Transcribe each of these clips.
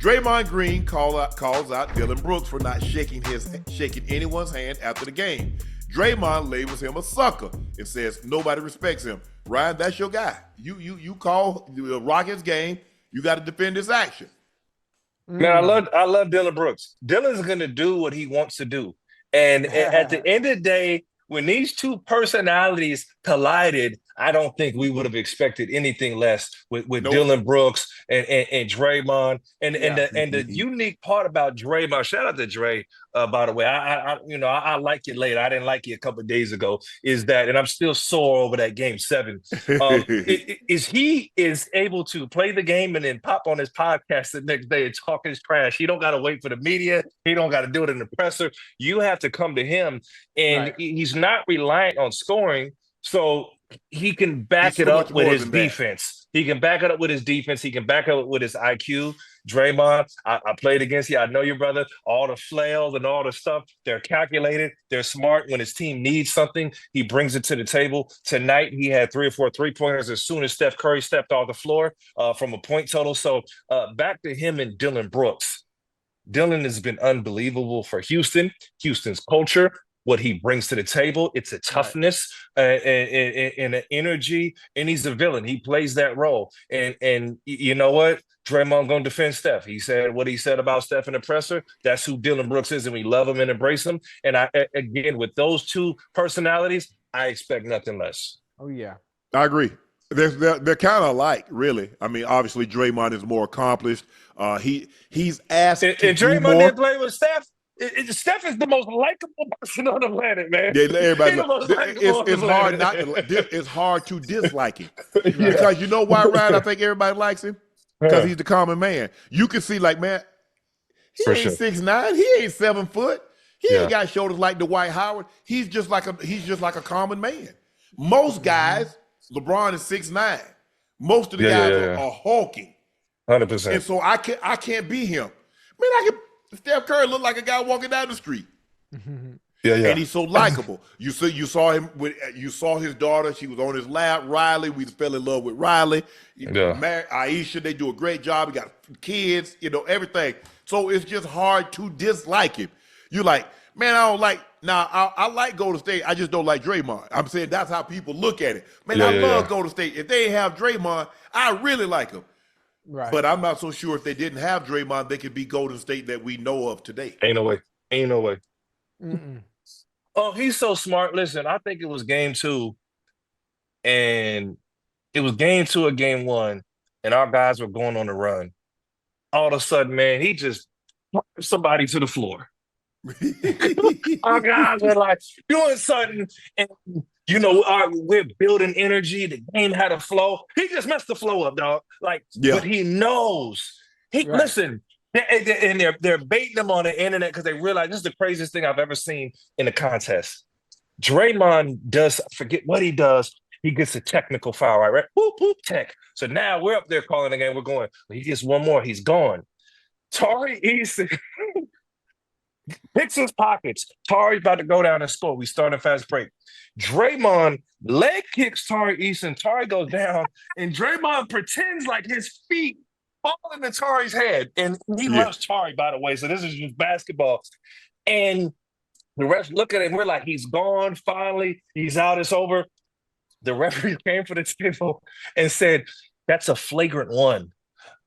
Draymond Green calls out Dillon Brooks for not shaking anyone's hand after the game. Draymond labels him a sucker and says nobody respects him. Ryan, that's your guy. You call the Rockets game. You got to defend this action. Man, I love Dillon Brooks. Dillon's gonna do what he wants to do, and at the end of the day, when these two personalities collided, I don't think we would have expected anything less with Dillon Brooks and Draymond. And the unique part about Draymond, shout out to Dre, by the way. I like you later. I didn't like you a couple of days ago. Is that, and I'm still sore over that game 7. Is he is able to play the game and then pop on his podcast the next day and talk his trash. He don't got to wait for the media. He don't got to do it in the presser. You have to come to him, and he's not reliant on scoring. So he can back it up with his defense. He can back it up with his defense. He can back it up with his IQ. Draymond, I played against you. I know your brother. All the flails and all the stuff, they're calculated. They're smart. When his team needs something, he brings it to the table. Tonight, he had 3 or 4 3-pointers as soon as Steph Curry stepped off the floor from a point total. So back to him and Dillon Brooks. Dillon has been unbelievable for Houston, Houston's culture, what he brings to the table. It's a toughness and an energy, and he's a villain. He plays that role. And you know what? Draymond going to defend Steph. He said what he said about Steph in the presser. That's who Dillon Brooks is, and we love him and embrace him. And again, with those two personalities, I expect nothing less. Oh, yeah. I agree. They're kind of alike, really. I mean, obviously, Draymond is more accomplished. He's asked and Draymond didn't play with Steph. Steph is the most likable person on the planet, man. Yeah, everybody. It's hard to dislike him because you know why, Ryan? I think everybody likes him because he's the common man. You can see, like, man, he ain't 6'9", he ain't 7 foot, he ain't got shoulders like Dwight Howard. He's just like a common man. Most guys, LeBron is 6'9". Most of the guys are hulking, 100%. and so I can't be him. Man, Steph Curry looked like a guy walking down the street. And he's so likable. You saw him you saw his daughter. She was on his lap. Riley, we fell in love with Riley. Aisha, they do a great job. He got kids, everything. So it's just hard to dislike him. You like, man, I don't like. Now I like Golden State. I just don't like Draymond. I'm saying that's how people look at it. Man, I love Golden State. If they have Draymond, I really like him. Right. But I'm not so sure if they didn't have Draymond, they could be Golden State that we know of today. Ain't no way. Mm-mm. Oh, he's so smart. Listen, I think it was game 2, and it was game 2 of game 1, and our guys were going on the run. All of a sudden, man, he just put somebody to the floor. Our guys were like doing something, and we're building energy. The game had a flow. He just messed the flow up, dog. But he knows. Listen, and they're baiting him on the internet because they realize this is the craziest thing I've ever seen in a contest. Draymond does, forget what he does. He gets a technical foul, right? Whoop, whoop, tech. So now we're up there calling the game. We're going, he gets one more. He's gone. Tari Eason picks his pockets. Tari's about to go down and score. We start a fast break. Draymond leg kicks Tari Eason. Tari goes down, and Draymond pretends like his feet fall into Tari's head. And he loves Tari, by the way. So this is just basketball. And the refs look at him. We're like, he's gone finally. He's out. It's over. The referee came for the table and said, that's a flagrant 1.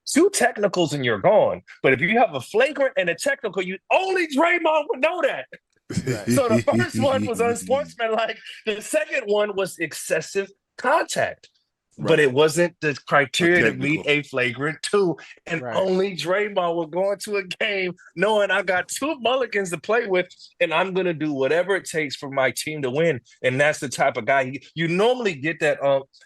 2 technicals and you're gone. But if you have a flagrant and a technical, only Draymond would know that. Right. So the first one was unsportsmanlike. The second one was excessive contact. Right. But it wasn't the criteria to meet a flagrant 2. And only Draymond will go into a game knowing I got 2 mulligans to play with, and I'm going to do whatever it takes for my team to win. And that's the type of guy. You normally get that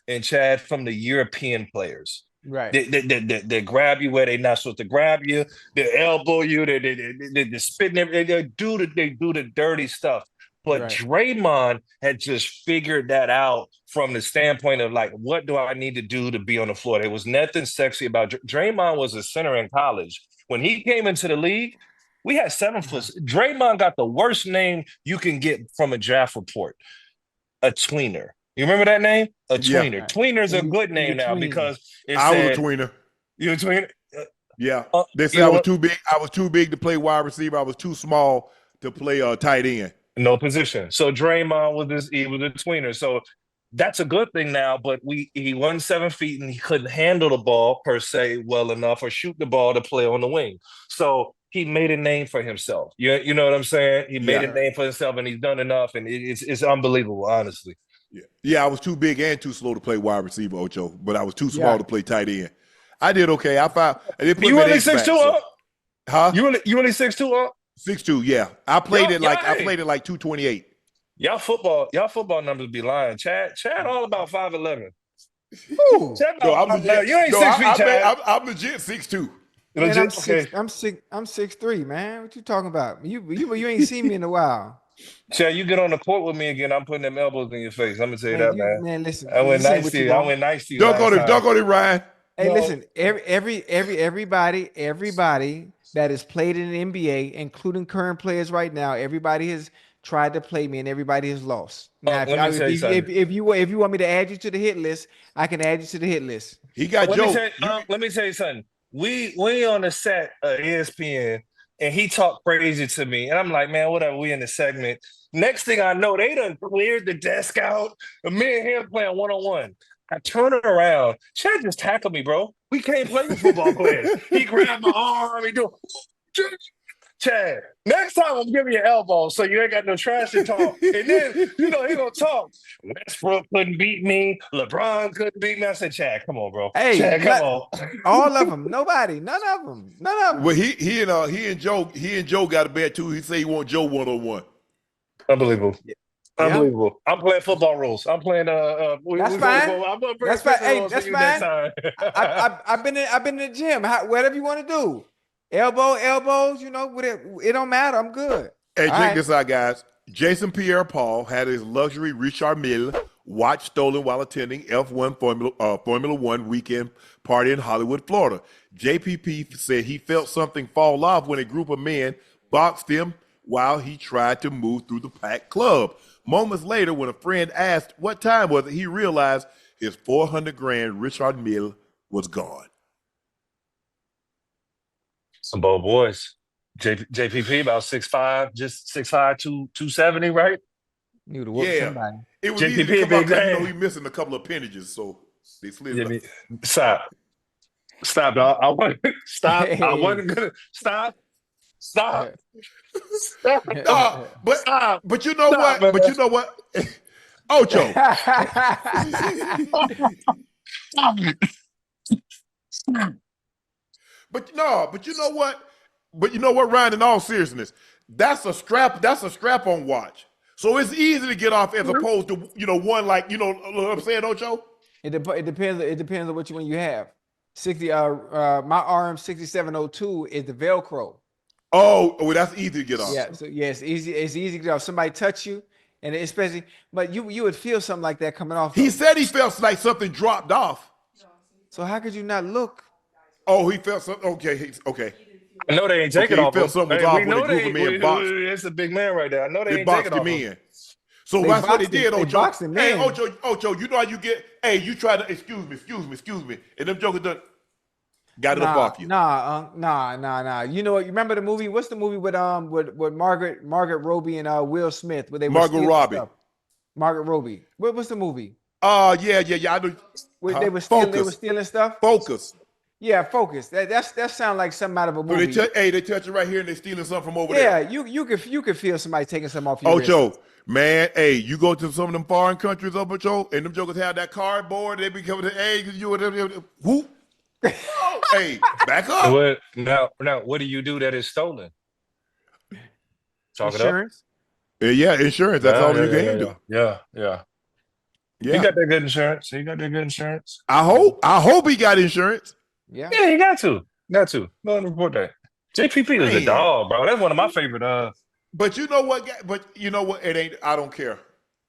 and Chad from the European players. Right. They grab you where they're not supposed to grab you. They elbow you. They spit in they do the dirty stuff. But Draymond had just figured that out from the standpoint of like, what do I need to do to be on the floor? There was nothing sexy about Draymond. Was a center in college. When he came into the league, we had 7 foot. Draymond got the worst name you can get from a draft report, a tweener. You remember that name? A tweener. Yeah. Tweener's a good name now because I was a tweener. You a tweener? Yeah. They said I was too big. I was too big to play wide receiver. I was too small to play tight end. No position. So Draymond he was a tweener. So that's a good thing now, but he wasn't 7 feet and he couldn't handle the ball per se well enough or shoot the ball to play on the wing. So he made a name for himself. You know what I'm saying? He made a name for himself and he's done enough, and it's unbelievable, honestly. Yeah, I was too big and too slow to play wide receiver, Ocho, but I was too small to play tight end. I did okay. I didn't put you only 6'2", huh? You only 6'2", huh? 6'2", yeah. I played it like 228. Y'all football numbers be lying. Chad all about 5'11". No, I'm legit. You ain't 6 feet, Chad. I'm legit 6'2". Man, I'm 6'3", man. What you talking about? You ain't seen me in a while. Chad, you get on the court with me again, I'm putting them elbows in your face. I'm gonna tell you that, man. Man, listen. I went nice to you. I went nice to you. Dunk on it, Ryan. Hey, listen. Everybody that has played in the NBA, including current players right now, everybody has tried to play me, and everybody has lost. Now, if you want me to add you to the hit list, I can add you to the hit list. He got Joe. Let me tell you something. We on the set of ESPN. And he talked crazy to me. And I'm like, man, whatever, we in the segment. Next thing I know, they done cleared the desk out. Me and him playing one-on-one. I turn it around. Chad just tackled me, bro. We can't play with football players. He grabbed my arm. He do. Chad, next time I'm giving you an elbow so you ain't got no trash to talk. And then, he gonna talk. Westbrook couldn't beat me. LeBron couldn't beat me. I said, Chad, come on, bro. Hey, Chad, come on. All of them. Nobody. None of them. Well, he and Joe got a bet too. He said he want Joe 1-on-1. Unbelievable. Yeah. Unbelievable. I'm playing football rules. I'm playing that's fine. That's fine. Hey, that's fine. I've been in the gym. Whatever you want to do. Elbows, it don't matter. I'm good. Hey, check this out, guys. Jason Pierre-Paul had his luxury Richard Mille watch stolen while attending F1 Formula One weekend party in Hollywood, Florida. JPP said he felt something fall off when a group of men boxed him while he tried to move through the packed club. Moments later, when a friend asked what time was it, he realized his $400,000 Richard Mille was gone. Some bold boys. JPP about 6'5", just 6'5", 270, right? You to whoop somebody. It was JPP easy to come out, he missing a couple of appendages, so they slid it up. Stop, dog. I wasn't gonna stop. But you know what? Man. But you know what? Ocho. But you know what? But you know what, Ryan, in all seriousness, that's a strap-on watch. So it's easy to get off as opposed to, one like, what I'm saying, Ocho? It depends on which one you have. My arm 6702 is the Velcro. Oh, well, that's easy to get off. Yeah, so it's easy to get off. Somebody touch you, and especially, but you would feel something like that coming off. He said he felt like something dropped off. So how could you not look? Oh, he felt something. Okay. I know they ain't taking off. He felt something was off when a group of men boxed. It's a big man right there. I know they ain't boxed taking him off. In. So that's what they did, Ocho. Hey, Ocho, you know how you get? Hey, you try to excuse me, and them jokers done got it up off you. Nah. You know what? You remember the movie? What's the movie with Margaret Robbie and Will Smith? Where they Margaret Robbie. Margaret Robbie. What's the movie? Yeah. I do. They were stealing stuff. Focus. Yeah, Focus. That sounds like something out of a movie. So they touch it right here and they stealing something from over there. Yeah, you could feel somebody taking something off your Ocho, wrist. man, hey, you go to some of them foreign countries, Ocho, and them jokers have that cardboard. They be coming to, hey, whoop. Hey, back up. Now, what do you do that is stolen? Talk Insurance? It up. Yeah, insurance. That's all you can do. Yeah. He got that good insurance. I hope he got insurance. Yeah, he got to. Go ahead and report that. JPP is a dog, bro. That's one of my favorite. But you know what? It ain't. I don't care,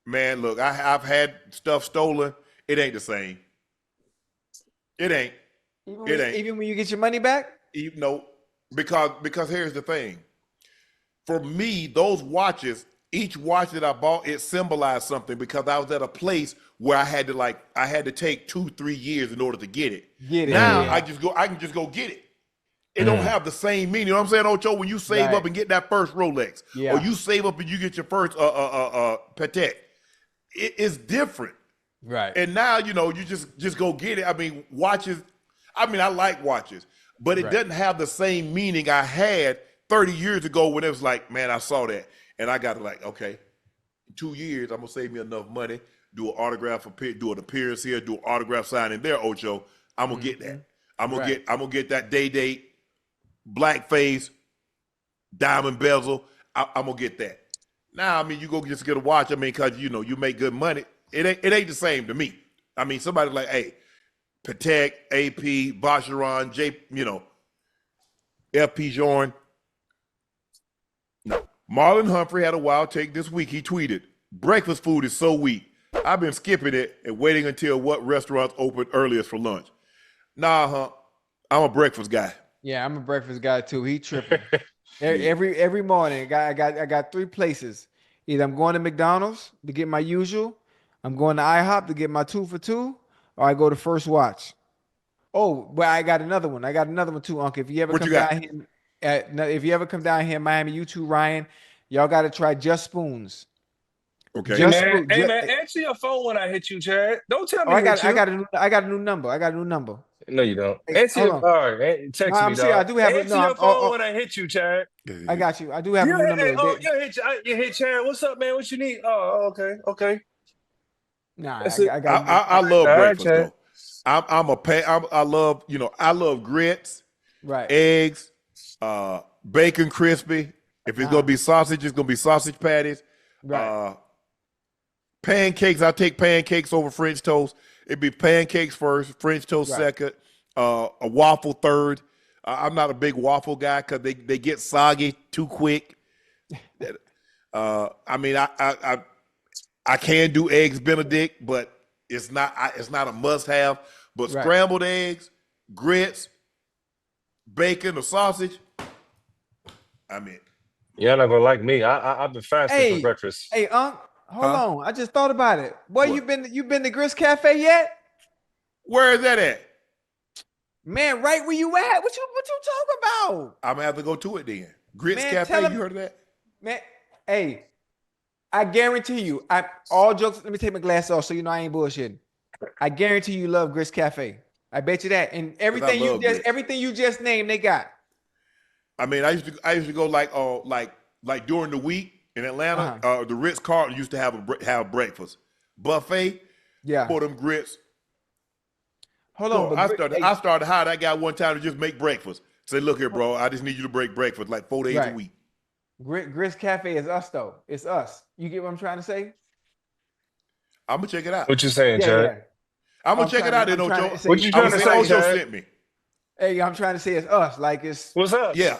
man. Look, I've had stuff stolen. It ain't the same. It ain't. Even when you get your money back. No, because here's the thing. For me, those watches, each watch that I bought, it symbolized something because I was at a place where I had to take 2-3 years in order to get it. Now I can just go get it. it don't have the same meaning. You know what I'm saying, Ocho? When you save up and get that first Rolex, or you save up and you get your first Patek, it's different. Right. And now, you know, you just go get it. I mean, watches, I like watches, but it doesn't have the same meaning I had 30 years ago when it was like, man, I saw that. And I got to like, okay, in 2 years, I'm going to save me enough money, do an autograph, do an appearance here, do an autograph signing there, Ocho. I'm going to get that. I'm gonna get that day black face, diamond bezel. I'm gonna get that. Now, I mean, you go just get a watch. I mean, cause you know you make good money. It ain't the same to me. I mean, somebody like, hey, Patek, AP, Vacheron, FP Jorn. No. Marlon Humphrey had a wild take this week. He tweeted, "Breakfast food is so weak. I've been skipping it and waiting until what restaurants open earliest for lunch." Nah, I'm a breakfast guy. Yeah, I'm a breakfast guy too. He tripping. every morning. I got 3 places. Either I'm going to McDonald's to get my usual, I'm going to IHOP to get my 2 for $2, or I go to First Watch. Oh, well, I got another one. Too, Unc. If you ever come down here in Miami, you too, Ryan, y'all got to try Just Spoons. Okay. Hey man, answer your phone when I hit you, Chad. Don't tell me. I got a new number. No, you don't. Answer your all right. Text me, dog. I do have answer your phone when I hit you, Chad. I got you. I do have a new number. You hit Chad. What's up, man? What you need? Oh, okay. Nah, I love breakfast though. I love grits, eggs, bacon crispy. If it's gonna be sausage, it's gonna be sausage patties. Pancakes, I take pancakes over French toast. It'd be pancakes first, French toast second, a waffle third. I'm not a big waffle guy because they get soggy too quick. I mean, I can do eggs Benedict, but it's not a must-have. But scrambled eggs, grits, bacon, or sausage, I'm in. You're not gonna like me. I've been fasting for breakfast. Hey, Unc, hold on. I just thought about it. Boy, you been to Grits Cafe yet? Where is that at? Man, right where you at? What you talking about? I'm gonna have to go to it then. Grits Cafe, you heard of that? Man, hey, I guarantee you. All jokes. Let me take my glasses off so you know I ain't bullshitting. I guarantee you love Grits Cafe. I bet you that. And everything you just named, they got. I mean, I used to go like during the week in Atlanta. The Ritz-Carlton used to have breakfast buffet. Yeah, for them grits. Hold on, I started hiring that guy one time to just make breakfast. Say, look here, bro, I just need you to break breakfast like 4 days a week. Grits Cafe is us though. It's us. You get what I'm trying to say? I'm gonna check it out. What you saying, Chad? Yeah. I'm gonna check it out. Then Ocho. What you trying to say, Ocho sent me. Hey, I'm trying to say it's us. Like it's what's up? Yeah.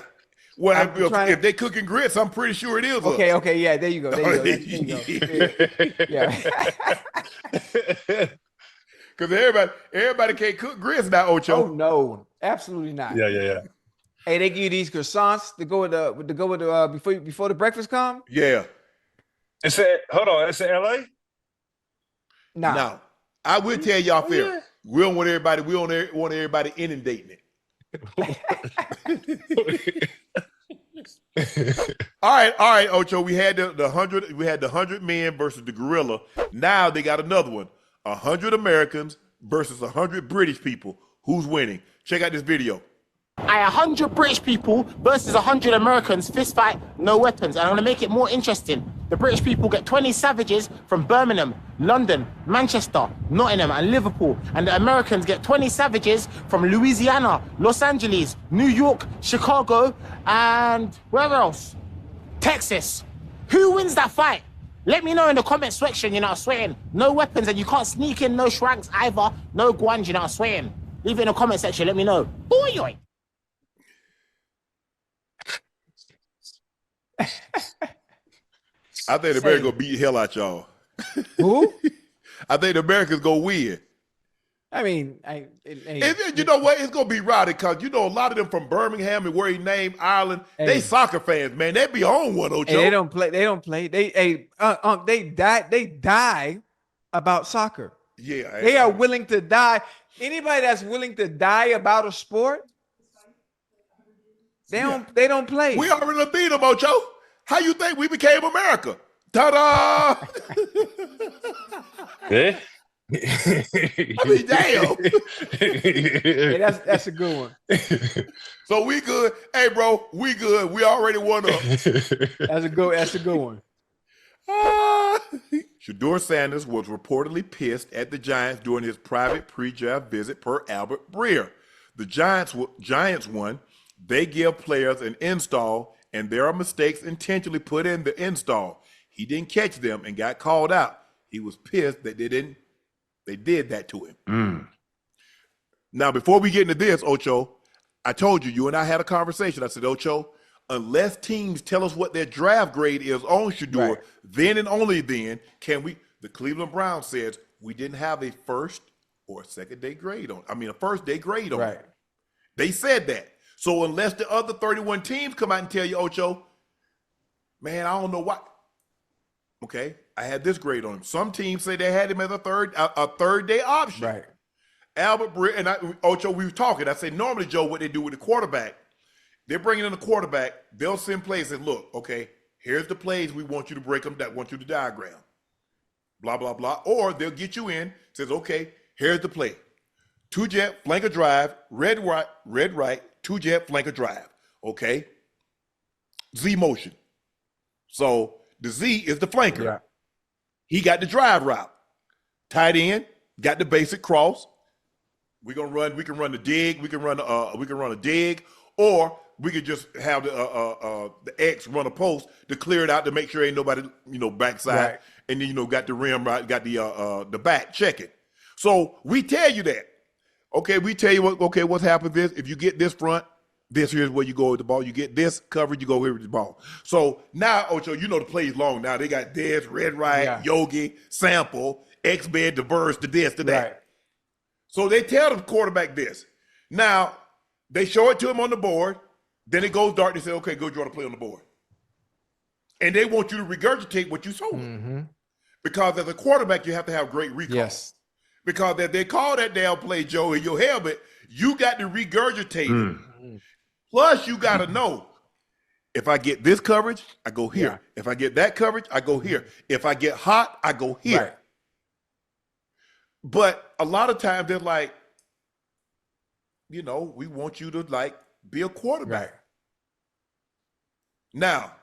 Well, if they cooking grits, I'm pretty sure it is. Okay, yeah, there you go. There you go. Yeah. Because everybody can't cook grits now, Ocho. Oh no, absolutely not. Yeah. Hey, they give you these croissants to go with before the breakfast come. Yeah. It's in LA. Nah. No, I will tell y'all fair. We don't want everybody inundating it. All right, Ocho. We had the 100 men versus the gorilla. Now they got another one. 100 Americans versus 100 British people. Who's winning? Check out this video. 100 British people versus 100 Americans, fist fight, no weapons. And I'm gonna make it more interesting. The British people get 20 savages from Birmingham, London, Manchester, Nottingham, and Liverpool. And the Americans get 20 savages from Louisiana, Los Angeles, New York, Chicago, and where else? Texas. Who wins that fight? Let me know in the comment section, you know what I'm swearing. No weapons, and you can't sneak in no shranks either. No guans, you know what I'm swearing. Leave it in the comment section, let me know. Boy. I think the Americans gonna beat the hell out y'all. Who? I think the Americans gonna win. I mean, you know what? It's gonna be rowdy because a lot of them from Birmingham and where he named Ireland. They soccer fans, man. They be on one, Ocho. They don't play. They die about soccer. Yeah, they are willing to die. Anybody that's willing to die about a sport, They don't play. We already beat them, Ocho. How you think we became America? Ta-da! Yeah. I mean, damn. Hey, that's a good one. So we good. Hey, bro, we good. We already won up. That's a good one. Shedeur Sanders was reportedly pissed at the Giants during his private pre-draft visit, per Albert Breer. The Giants won. They give players an install, and there are mistakes intentionally put in the install. He didn't catch them and got called out. He was pissed that they did that to him. Now, before we get into this, Ocho, I told you and I had a conversation. I said, Ocho, unless teams tell us what their draft grade is on Shedeur, then and only then can we. The Cleveland Browns says we didn't have a first or a second day grade on. I mean, a first day grade on. It. They said that. So unless the other 31 teams come out and tell you, Ocho, man, I don't know what. Okay, I had this grade on him. Some teams say they had him as a third day option. Right. Albert Breer and Ocho, we were talking. I said normally, Joe, what they do with the quarterback, they're bringing in the quarterback. They'll send plays and look, okay, here's the plays we want you to break them. That want you to diagram. Blah blah blah. Or they'll get you in. Says, okay, here's the play. 2-jet flanker drive, red right, 2-jet flanker drive. Okay. Z motion. So the Z is the flanker. Yeah. He got the drive route. Tight end, got the basic cross. We can run the dig, we can run a dig, or we could just have the X run a post to clear it out to make sure ain't nobody, backside, and then got the rim right, got the back check it. So we tell you that. Okay, we tell you what's happened is if you get this front, this here's where you go with the ball. You get this coverage, you go here with the ball. So now, Ocho, the play's long. Now they got this, red right, Yogi, sample, X-bed, diverse, to this, to that. Right. So they tell the quarterback this. Now, they show it to him on the board. Then it goes dark. They say, okay, go draw the play on the board. And they want you to regurgitate what you told them. Because as a quarterback, you have to have great recall. Yes. Because if they call that damn play, Joe, in your helmet, you got to regurgitate it. Plus, you got to know, if I get this coverage, I go here. Yeah. If I get that coverage, I go here. If I get hot, I go here. Right. But a lot of times they're like, we want you to be a quarterback. Right. Now,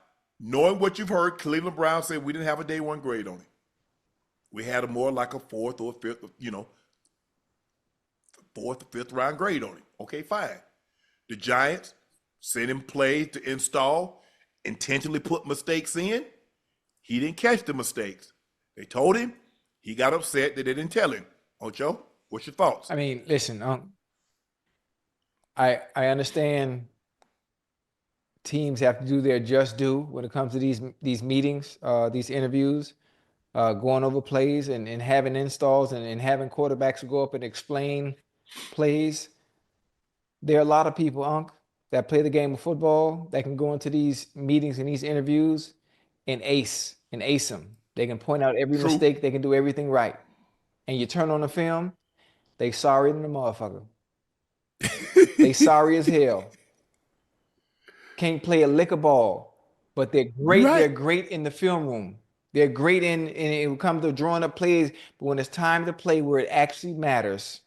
knowing what you've heard, Cleveland Browns said we didn't have a day one grade on him. We had a more like a fourth or fifth, fourth or fifth round grade on him. Okay, fine. The Giants sent him plays to install, intentionally put mistakes in. He didn't catch the mistakes. They told him. He got upset that they didn't tell him. Ocho, what's your thoughts? I mean, listen, I understand teams have to do their just due when it comes to these meetings, these interviews, going over plays and having installs and having quarterbacks go up and explain plays. There are a lot of people, Unc, that play the game of football that can go into these meetings and these interviews and ace them. They can point out every mistake. They can do everything right. And you turn on the film, they sorry than the motherfucker. They sorry as hell. Can't play a lick of ball, but they're great. Right. They're great in the film room. They're great in it comes to drawing up plays. But when it's time to play where it actually matters,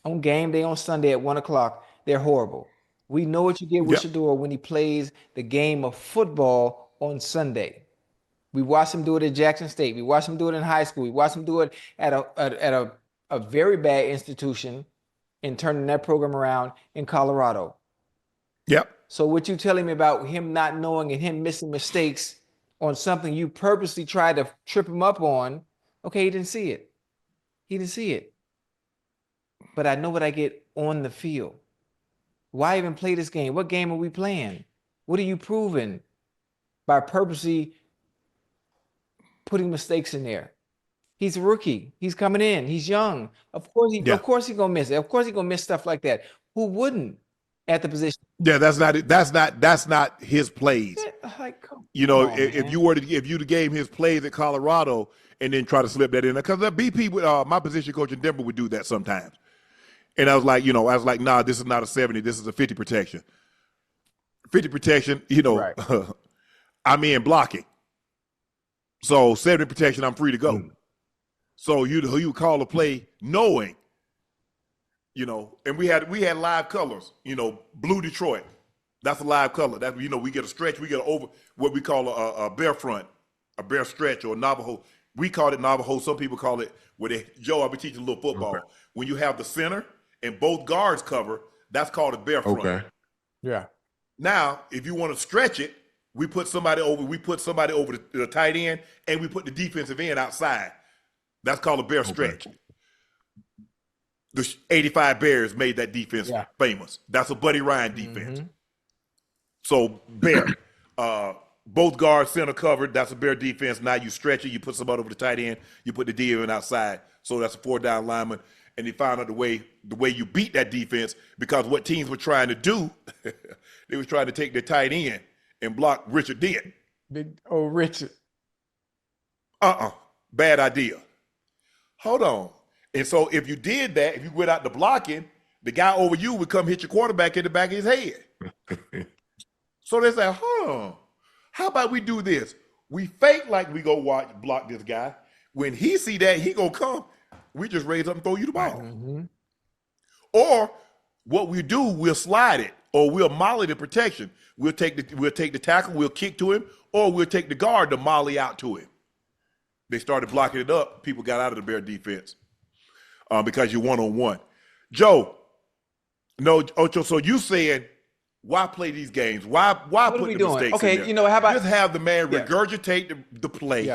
on game day on Sunday at 1:00, they're horrible. We know what you get with Shedeur when he plays the game of football on Sunday. We watched him do it at Jackson State. We watched him do it in high school. We watched him do it at a very bad institution in turning that program around in Colorado. Yep. So what you telling me about him not knowing and him missing mistakes on something you purposely tried to trip him up on, okay, he didn't see it. He didn't see it. But I know what I get on the field. Why even play this game? What game are we playing? What are you proving by purposely putting mistakes in there? He's a rookie. He's coming in. He's young. Of course he's gonna miss it. Of course he's gonna miss stuff like that. Who wouldn't at the position? Yeah, that's not his plays. Like, if you gave his plays at Colorado and then try to slip that in, because the BP, my position coach in Denver would do that sometimes. And I was like, nah, this is not a 70. This is a 50 protection. 50 protection, Right. I'm in blocking. So 70 protection, I'm free to go. So you call a play knowing, and we had live colors, blue Detroit. That's a live color. That we get a stretch, we get over what we call a bear front, a bear stretch, or a Navajo. We call it Navajo. Some people call it Joe, I'll be teaching a little football. Okay. When you have the center and both guards cover, that's called a bear front. Okay. Yeah. Now, if you want to stretch it, we put somebody over the tight end, and we put the defensive end outside. That's called a bear stretch. The 85 Bears made that defense famous. That's a Buddy Ryan defense. So bear, both guards center covered. That's a bear defense. Now you stretch it. You put somebody over the tight end. You put the D end outside. So that's a 4-down lineman. And they found out the way you beat that defense, because what teams were trying to do, they was trying to take their tight end and block Richard Dent. Richard. Bad idea. Hold on. And so if you did that, if you went out to blocking, the guy over you would come hit your quarterback in the back of his head. So they said, how about we do this? We fake like we go block this guy. When he see that, he gonna come. We just raise up and throw you the ball. Or what we do, we'll slide it, or we'll molly the protection. We'll take the tackle, we'll kick to him, or we'll take the guard to molly out to him. They started blocking it up. People got out of the Bear defense because you're one-on-one. Joe, no, Ocho, so you saying, why play these games? Why put the mistakes in there? How about just have the man regurgitate the play,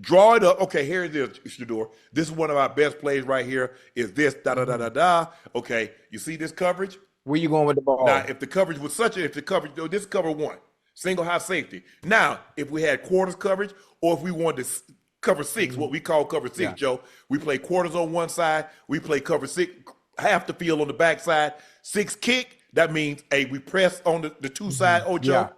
draw it up. Okay, here it is, Shador. This is one of our best plays right here. Is this da-da-da-da-da. Okay, you see this coverage? Where you going with the ball? Now, if the coverage was this is cover one, single high safety. Now, if we had quarters coverage, or if we wanted to cover six, what we call cover six, Joe, we play quarters on one side, we play cover six, half the field on the backside, six kick. That means we press on the two side, Ocho. Yeah.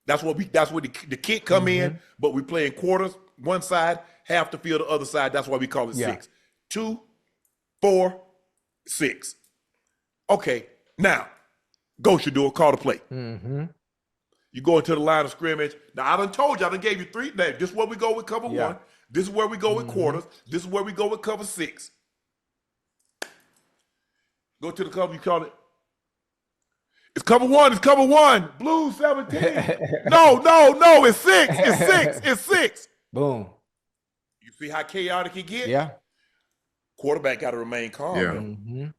That's what the kick come in, but we play in quarters, one side, half the field the other side. That's why we call it 6. 2, 4, 6. Okay, now go Shador, call the play. You go into the line of scrimmage. Now I done told you, I done gave you 3 names. This is where we go with cover 1. This is where we go with quarters. This is where we go with cover 6. Go to the cover, you call it. It's cover 1, it's cover 1. Blue 17. No, it's 6. It's 6. Boom. You see how chaotic it get? Yeah. Quarterback got to remain calm.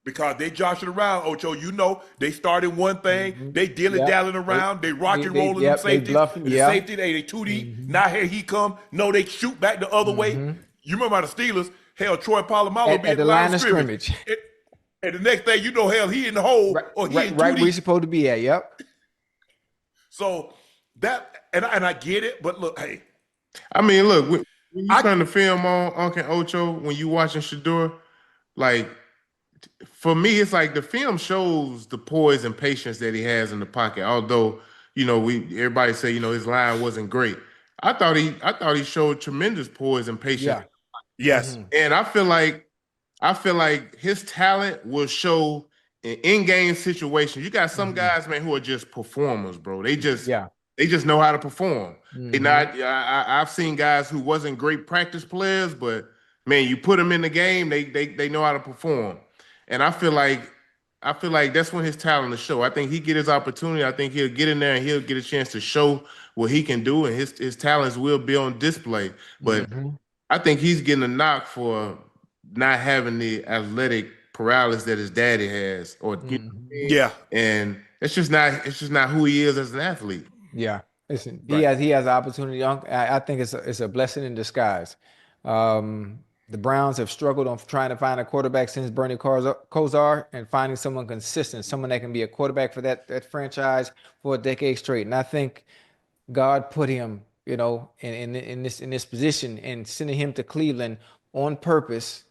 Because they joshing around, Ocho. They started one thing. They dilly-dallying around. They rock and rolling them safeties. Safety, they 2D. Now here he come. No, they shoot back the other way. You remember how the Steelers, Troy Polamalu be at the line of scrimmage. And the next thing you know, he in the hole or he in 2D. Right where he's supposed to be at, yep. So that, and I get it, but look, hey. I mean, look, when you turn the film on Unc and Ocho, when you watching Shador, like, for me, it's like the film shows the poise and patience that he has in the pocket. Although, everybody say, his line wasn't great. I thought he showed tremendous poise and patience. Yeah. Yes. And I feel like his talent will show in in-game situations. You got some guys, man, who are just performers, bro. They just know how to perform. I've seen guys who wasn't great practice players, but man, you put them in the game, they know how to perform. And I feel like that's when his talent is show. I think he get his opportunity. I think he'll get in there and he'll get a chance to show what he can do, and his talents will be on display. But I think he's getting a knock for not having the athletic paralysis that his daddy has, and it's just not who he is as an athlete. Yeah, listen, he has an opportunity. I think it's a blessing in disguise. The Browns have struggled on trying to find a quarterback since Bernie Kosar, and finding someone consistent, someone that can be a quarterback for that franchise for a decade straight. And I think God put him, in this position and sending him to Cleveland on purpose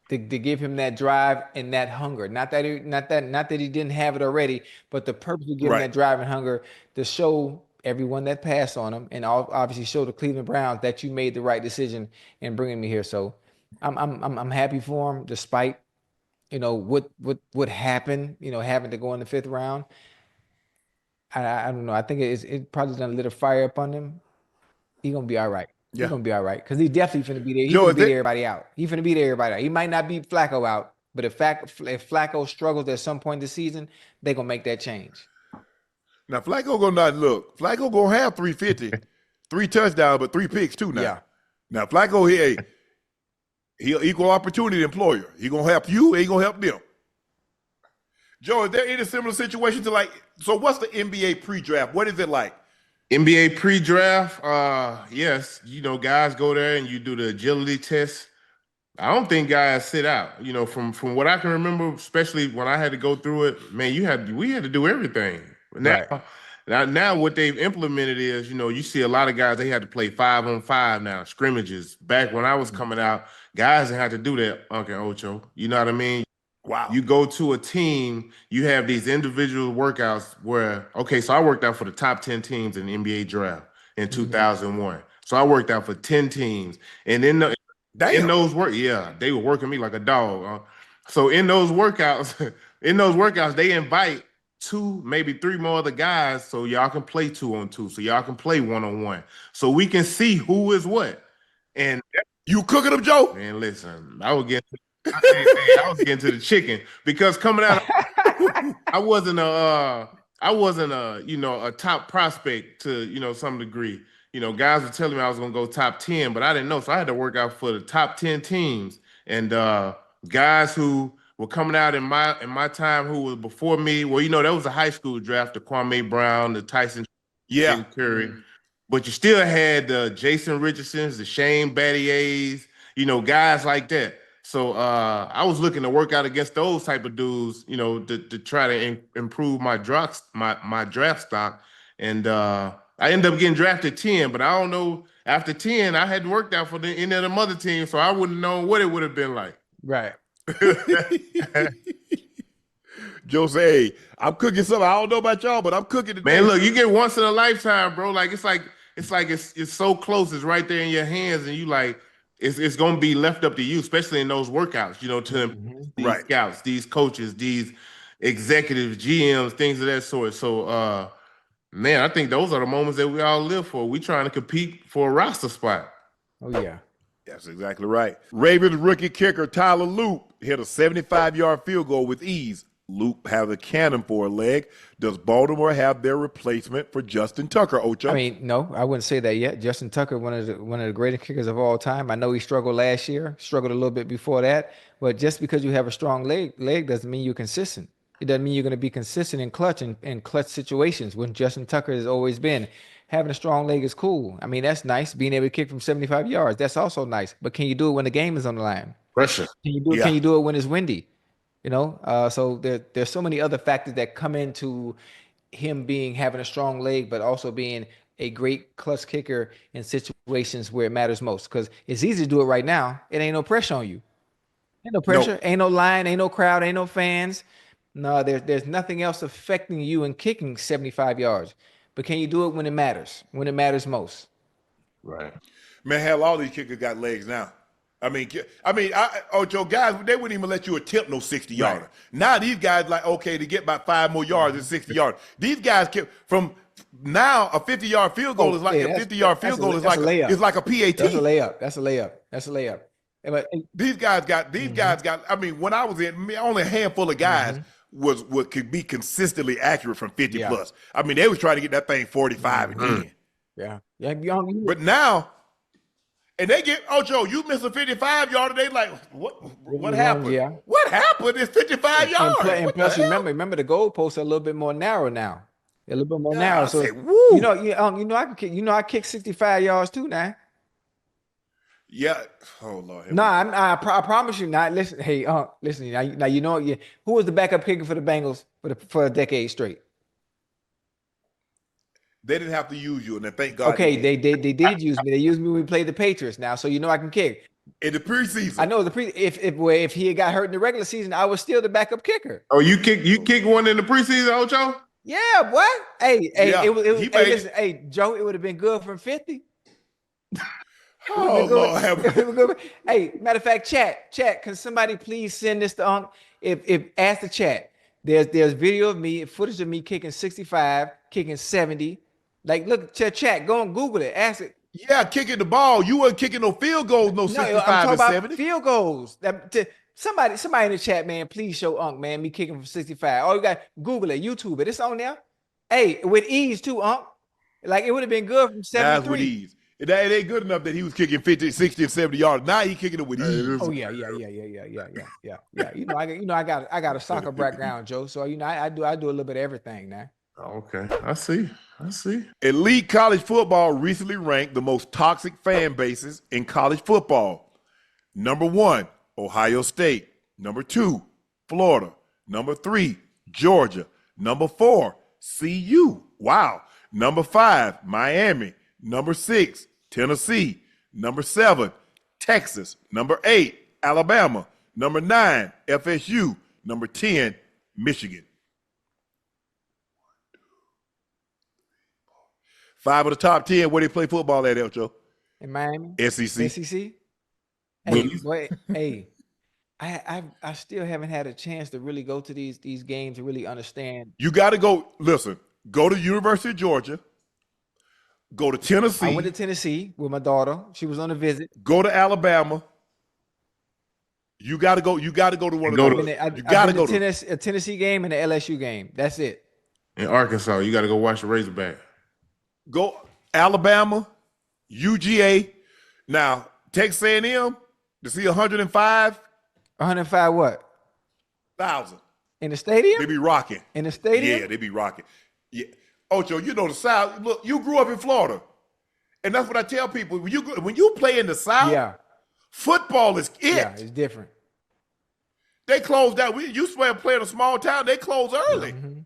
to give him that drive and that hunger. Not that he didn't have it already, but the purpose of giving him that drive and hunger to show everyone that passed on him, and obviously show the Cleveland Browns that you made the right decision in bringing me here. So I'm happy for him, despite what happened, having to go in the 5th round. I don't know. I think it probably done lit a fire up on him. He's gonna be all right. He's gonna be all right because he's definitely finna be there. He's gonna beat everybody out. He's finna beat everybody out. He might not beat Flacco out, but if Flacco struggles at some point this season, they're gonna make that change. Now Flacco gonna not look. Flacco gonna have 350, 3 touchdowns, but 3 picks too now. Yeah. Now Flacco he'll equal opportunity employer. He gonna help you, he gonna help them. Joe, is there any similar situation to so what's the NBA pre-draft? What is it like? NBA pre-draft, yes, guys go there and you do the agility test. I don't think guys sit out. From what I can remember, especially when I had to go through it, man, we had to do everything. Now what they've implemented is, you see a lot of guys, they had to play 5-on-5 now, scrimmages. Back when I was coming out, guys didn't have to do that, Unc and Ocho. You know what I mean? Wow. You go to a team, you have these individual workouts where, so I worked out for the top 10 teams in the NBA draft in 2001. So I worked out for 10 teams. And in those they were working me like a dog. So in those workouts, they invite 2, maybe 3 more other guys so y'all can play 2-on-2, so y'all can play 1-on-1. So we can see who is what. And you cooking them, Joe? Man, listen, I was getting to the chicken because coming out, I wasn't a top prospect to some degree. Guys were telling me I was gonna go top 10, but I didn't know, so I had to work out for the top 10 teams. And guys who were coming out in my time who was before me, well, that was a high school draft, the Kwame Brown, the Tyson Curry, but you still had the Jason Richardsons, the Shane Battier's, guys like that. So I was looking to work out against those type of dudes, to try to improve my draft stock. And I ended up getting drafted 10, but I don't know, after 10, I hadn't worked out for any of the other teams, so I wouldn't know what it would have been like. Right. Joe say, hey, I'm cooking something. I don't know about y'all, but I'm cooking today. Man, look, you get once in a lifetime, bro. It's so close, it's right there in your hands, and you it's gonna be left up to you, especially in those workouts, to these scouts, these coaches, these executives, GMs, things of that sort. So man, I think those are the moments that we all live for. We trying to compete for a roster spot. Oh yeah. That's exactly right. Ravens rookie kicker Tyler Loop hit a 75-yard field goal with ease. Loop has a cannon for a leg. Does Baltimore have their replacement for Justin Tucker, Ocho? I mean, no, I wouldn't say that yet. Justin Tucker, one of the greatest kickers of all time. I know he struggled last year, struggled a little bit before that, but just because you have a strong leg doesn't mean you're consistent. It doesn't mean you're going to be consistent in clutch situations when Justin Tucker has always been. Having a strong leg is cool. I mean, that's nice. Being able to kick from 75 yards, that's also nice. But can you do it when the game is on the line? Pressure. Can you do it when it's windy? So there's so many other factors that come into him having a strong leg, but also being a great clutch kicker in situations where it matters most. Because it's easy to do it right now. It ain't no pressure on you. Ain't no pressure. Nope. Ain't no line. Ain't no crowd. Ain't no fans. No, there's nothing else affecting you in kicking 75 yards. But can you do it when it matters? When it matters most? Right. Man, hell, all these kickers got legs now. Ocho, guys, they wouldn't even let you attempt no 60-yarder. Right. Now these guys to get about 5 more yards than 60 yards. These guys from now a 50-yard field goal is like a 50-yard field goal is like a PAT. That's a layup. But these guys got. I mean, when I was only a handful of guys could be consistently accurate from 50 plus. I mean, they was trying to get that thing 45 again. Yeah. But now. And they get, Ocho, you missed a 55-yarder. They like, what happened? Yeah. What happened? It's 55 yards. And plus, remember the goalposts are a little bit more narrow now. They're a little bit more narrow. So I kick 65 yards too now. Yeah. Oh Lord. No, I promise you not. Listen, hey, listen. Now who was the backup kicker for the Bengals for a decade straight? They didn't have to use you, and then thank God. Okay, they did use me. They used me when we played the Patriots now, so I can kick. In the preseason. I know if he had got hurt in the regular season, I was still the backup kicker. Oh, you kick one in the preseason, Ocho? Yeah, what? Hey, Joe, it would have been good from 50. Oh, Lord. Hey, matter of fact, chat, can somebody please send this to Unc? If ask the chat, There's video of me, footage of me kicking 65, kicking 70. Like, look, chat, go and Google it. Ask it. Yeah, kicking the ball. You weren't kicking no field goals, no 65 and 70. Field goals. Somebody in the chat, man, please show Unc, man, me kicking from 65. Oh, you got Google it, YouTube it. It's on there. Hey, with ease too, Unc. Like, it would have been good from 73. That's with ease. It ain't good enough that he was kicking 50, 60, and 70 yards. Now he kicking it with ease. Oh yeah. I got a soccer background, Joe. So I do a little bit of everything now. Okay, I see. Elite College Football recently ranked the most toxic fan bases in college football. Number 1, Ohio State. Number 2, Florida. Number 3, Georgia. Number 4, CU. Wow. Number 5, Miami. Number 6, Tennessee. Number 7, Texas. Number 8, Alabama. Number 9, FSU. Number 10, Michigan. 5 of the top 10, where they play football at, Ocho? In Miami? SEC. Hey, I still haven't had a chance to really go to these games to really understand. You got to go, listen, go to University of Georgia. Go to Tennessee. I went to Tennessee with my daughter. She was on a visit. Go to Alabama. You got to go. You got to go to one of those. You got to go to a Tennessee game and an LSU game. That's it. In Arkansas, you got to go watch the Razorback. Go Alabama, UGA. Now Texas A&M to see 105. 105 what? 1,000 in the stadium. They be rocking in the stadium. Yeah, they be rocking. Yeah. Ocho, you know the South. Look, you grew up in Florida, and that's what I tell people. When you play in the South, football is it. Yeah, it's different. They closed out. You swear playing a small town, they close early. Mm-hmm.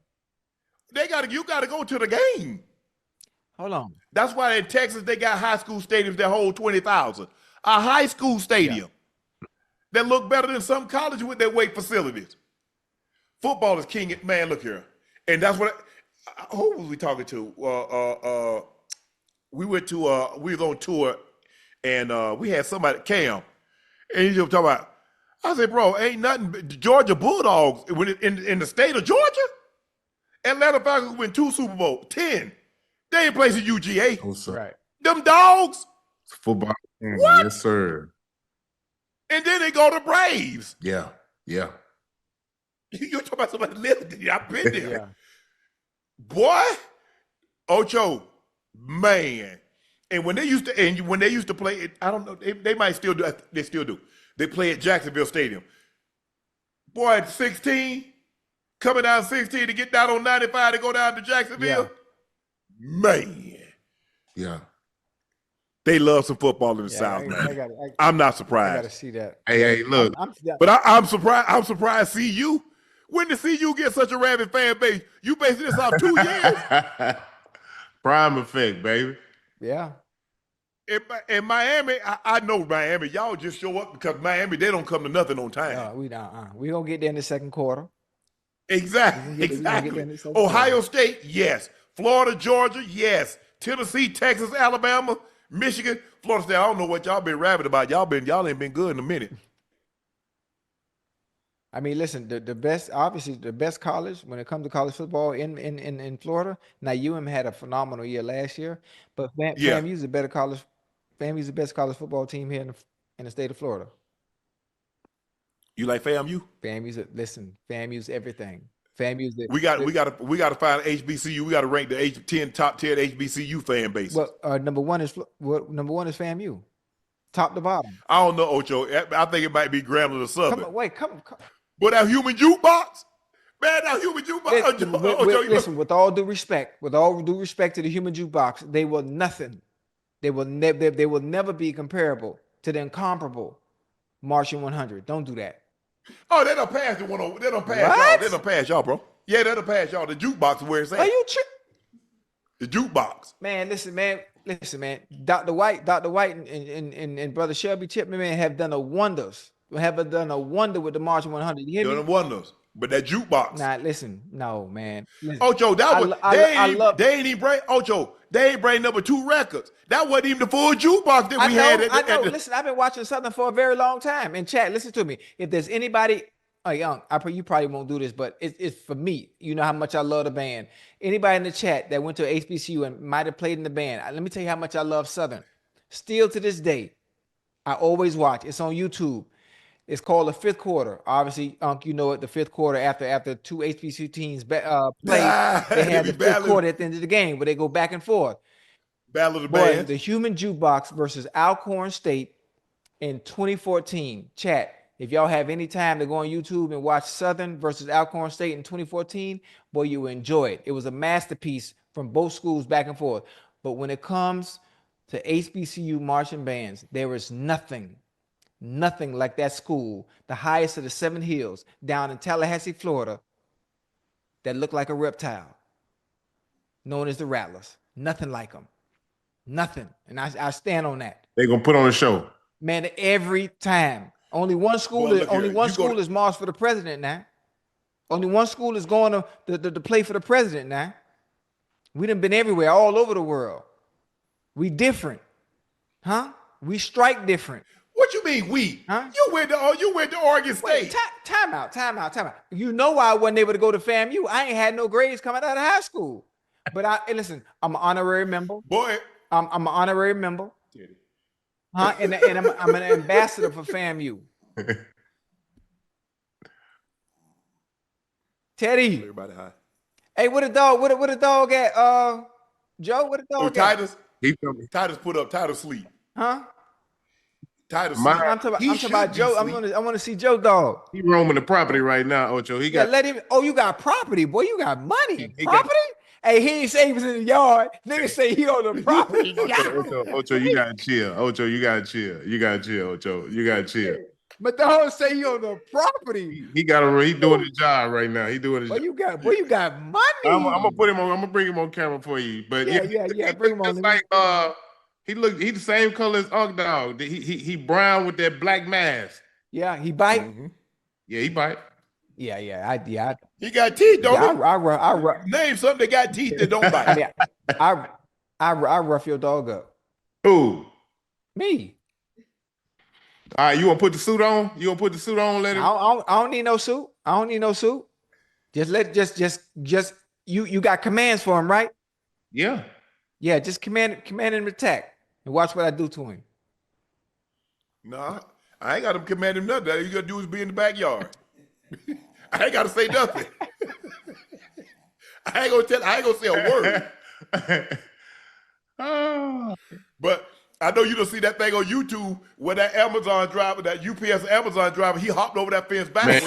You gotta go to the game. Hold on. That's why in Texas they got high school stadiums that hold 20,000. A high school stadium that look better than some colleges with their weight facilities. Football is king. Man, look here, and that's what. Who was we talking to? We went we was on tour, and we had somebody, Cam, and he just talking about. I said, bro, ain't nothing but the Georgia Bulldogs in the state of Georgia. Atlanta Falcons win 2 Super Bowl, 10. They ain't placing UGA. Oh, right. Them dogs. It's football. What? Yes, sir. And then they go to Braves. Yeah. You talking about somebody living there? I've been there. Yeah. Boy, Ocho, man. And when they used to play it, I don't know, they might still do. They still do. They play at Jacksonville Stadium. Boy, at 16, coming down 16 to get down on 95 to go down to Jacksonville. Man. Yeah. They love some football in the South, man. I'm not surprised. I gotta see that. Hey, look. I'm surprised. I'm surprised. CU. When did CU get such a rabid fan base? You basing this off 2 years? Prime effect, baby. Yeah. In Miami, I know Miami. Y'all just show up because Miami, they don't come to nothing on time. We gonna get there in the second quarter. Exactly. Ohio State, yes. Florida, Georgia, yes. Tennessee, Texas, Alabama, Michigan, Florida State. I don't know what y'all been rabid about. Y'all ain't been good in a minute. I mean, listen, the best college when it comes to college football in Florida. Now UM had a phenomenal year last year, but FAMU's FAMU's the best college football team here in the state of Florida. You like FAMU? FAMU's everything. FAMU's we got to find HBCU. We got to rank the top 10 HBCU fan bases. Well, number one is FAMU, top to bottom. I don't know, Ocho. I think it might be Grambling or Southern. Come. But that human jukebox, man, that human jukebox. Listen, with all due respect to the human jukebox, they were nothing. They will never be comparable to the incomparable Martian 100. Don't do that. Oh, they don't pass the one over. They don't pass y'all. They don't pass y'all, bro. Yeah, they don't pass y'all. The jukebox is where it's at. Are you the jukebox? Man, listen, man. Dr. White and Brother Shelby Chipman, man, have done wonders. Have done a wonder with the Martian 100. You hear me? Done wonders. But that jukebox. Nah, listen. No, man. Listen. Ocho, they ain't bring number 2 records. That wasn't even the full jukebox that we had. I know. Listen, I've been watching Southern for a very long time. And Chad, listen to me. If there's anybody Young, you probably won't do this, but it's for me. You know how much I love the band. Anybody in the chat that went to HBCU and might have played in the band, let me tell you how much I love Southern. Still to this day, I always watch. It's on YouTube. It's called the fifth quarter. Obviously, Unc, you know it. The fifth quarter after two HBCU teams play, they have the fifth quarter at the end of the game where they go back and forth. Battle of the Bands. The Human Jukebox versus Alcorn State in 2014. Chat. If y'all have any time to go on YouTube and watch Southern versus Alcorn State in 2014, boy, you will enjoy it. It was a masterpiece from both schools back and forth. But when it comes to HBCU marching bands, there is nothing like that school, the highest of the 7 hills down in Tallahassee, Florida, that look like a reptile, known as the Rattlers. Nothing like them. Nothing. And I stand on that. They're going to put on a show. Man, every time. Only one school is March for the president now. Only one school is going to play for the president now. We done been everywhere, all over the world. We different. Huh? We strike different. What you mean we? Huh? You went to Oregon State. Time out. You know why I wasn't able to go to FAMU? I ain't had no grades coming out of high school. But listen, I'm an honorary member. Boy. I'm an honorary member. Huh? And I'm an ambassador for FAMU. Teddy. Everybody high. Hey, what a dog at? Joe, what a dog at? Titus. Titus put up. Titus sleep. Huh? Titus. I'm talking about Joe. I want to see Joe dog. He roaming the property right now, Ocho. He got. Let him. Oh, you got property, boy. You got money. Property. Hey, he ain't say he was in the yard. Niggas say he on the property. Ocho, you gotta chill. Ocho, you gotta chill. Ocho. You gotta chill. But the whole say he on the property. He doing his job right now. He doing his job. You got money. I'm gonna bring him on camera for you. But yeah, bring him on. Like he the same color as Unc Dog. He brown with that black mask. Yeah, he bite. Mm-hmm. Yeah, he bite. Yeah. He got teeth, don't he? I name something that got teeth that don't bite. I rough your dog up. Who? Me. All right, you want to put the suit on? Let him. I don't need no suit. Just you got commands for him, right? Yeah. Yeah, just command him to attack and watch what I do to him. No, I ain't got him command him nothing. All you gotta do is be in the backyard. I ain't gotta say nothing. I ain't gonna say a word. But I know you don't see that thing on YouTube where that Amazon driver, that UPS Amazon driver, he hopped over that fence backwards.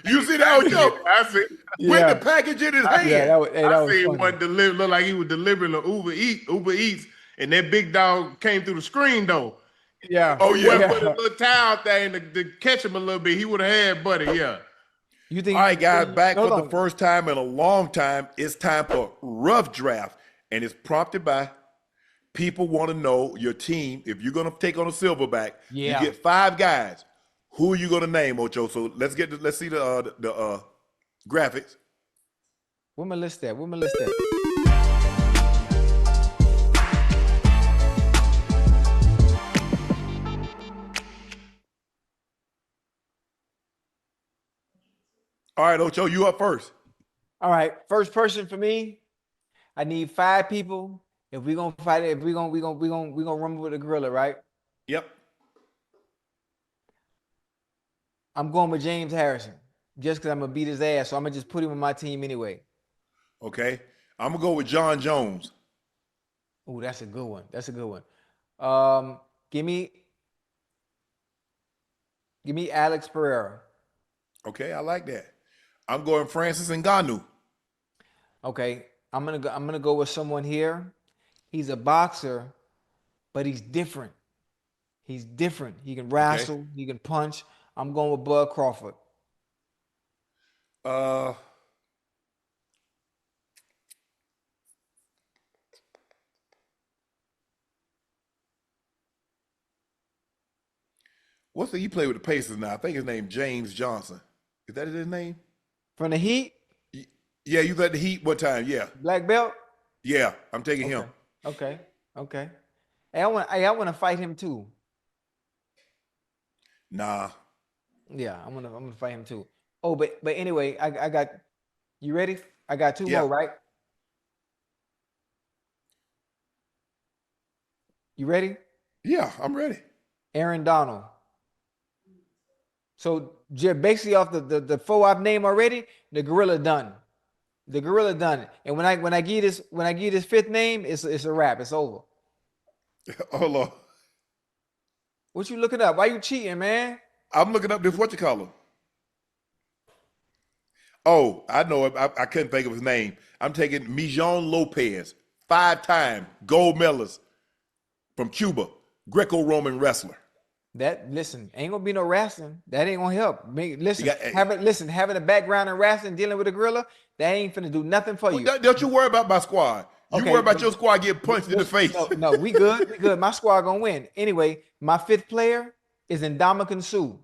You see that, Ocho? I see. With the package in his hand. Yeah, I see him look like he was delivering the Uber Eats, and that big dog came through the screen though. Yeah. Oh yeah. Put a little towel thing to catch him a little bit. He would have had Buddy. Yeah. You think? All right, guys, back for the first time in a long time. It's time for Rough Draft, and it's prompted by people want to know your team. If you're gonna take on a Silverback, you get 5 guys. Who are you gonna name, Ocho? So let's see the graphics. Where my list at? All right, Ocho, you up first. All right, first person for me. I need 5 people. If we're gonna fight it, we're gonna rumble with the gorilla, right? Yep. I'm going with James Harrison just because I'm gonna beat his ass. So I'm gonna just put him on my team anyway. Okay. I'm gonna go with John Jones. Oh, that's a good one. Give me Alex Pereira. Okay, I like that. I'm going Francis Ngannou. Okay, I'm gonna go with someone here. He's a boxer, but he's different. He can wrestle. He can punch. I'm going with Bud Crawford. He played with the Pacers now? I think his name James Johnson. Is that his name? From the Heat? Yeah, you got the Heat one time. Yeah. Black belt? Yeah, I'm taking him. Okay. Hey, I want to fight him too. Nah. Yeah, I'm gonna fight him too. Oh, but anyway, I got you ready? I got two more, right? You ready? Yeah, I'm ready. Aaron Donald. So basically off the four I've named already, the gorilla done. The gorilla done it. And when I give this fifth name, it's a wrap. It's over. Hold on. What you looking up? Why you cheating, man? I'm looking up this, what you call him? Oh, I know it. I couldn't think of his name. I'm taking Mijon Lopez, 5-time gold medalist from Cuba, Greco-Roman wrestler. Listen, ain't gonna be no wrestling. That ain't gonna help. Having a background in wrestling, dealing with a gorilla, that ain't finna do nothing for you. Don't you worry about my squad. You worry about your squad getting punched in the face. No, we good. We good. My squad gonna win. Anyway, my fifth player is Ndamukong Suh.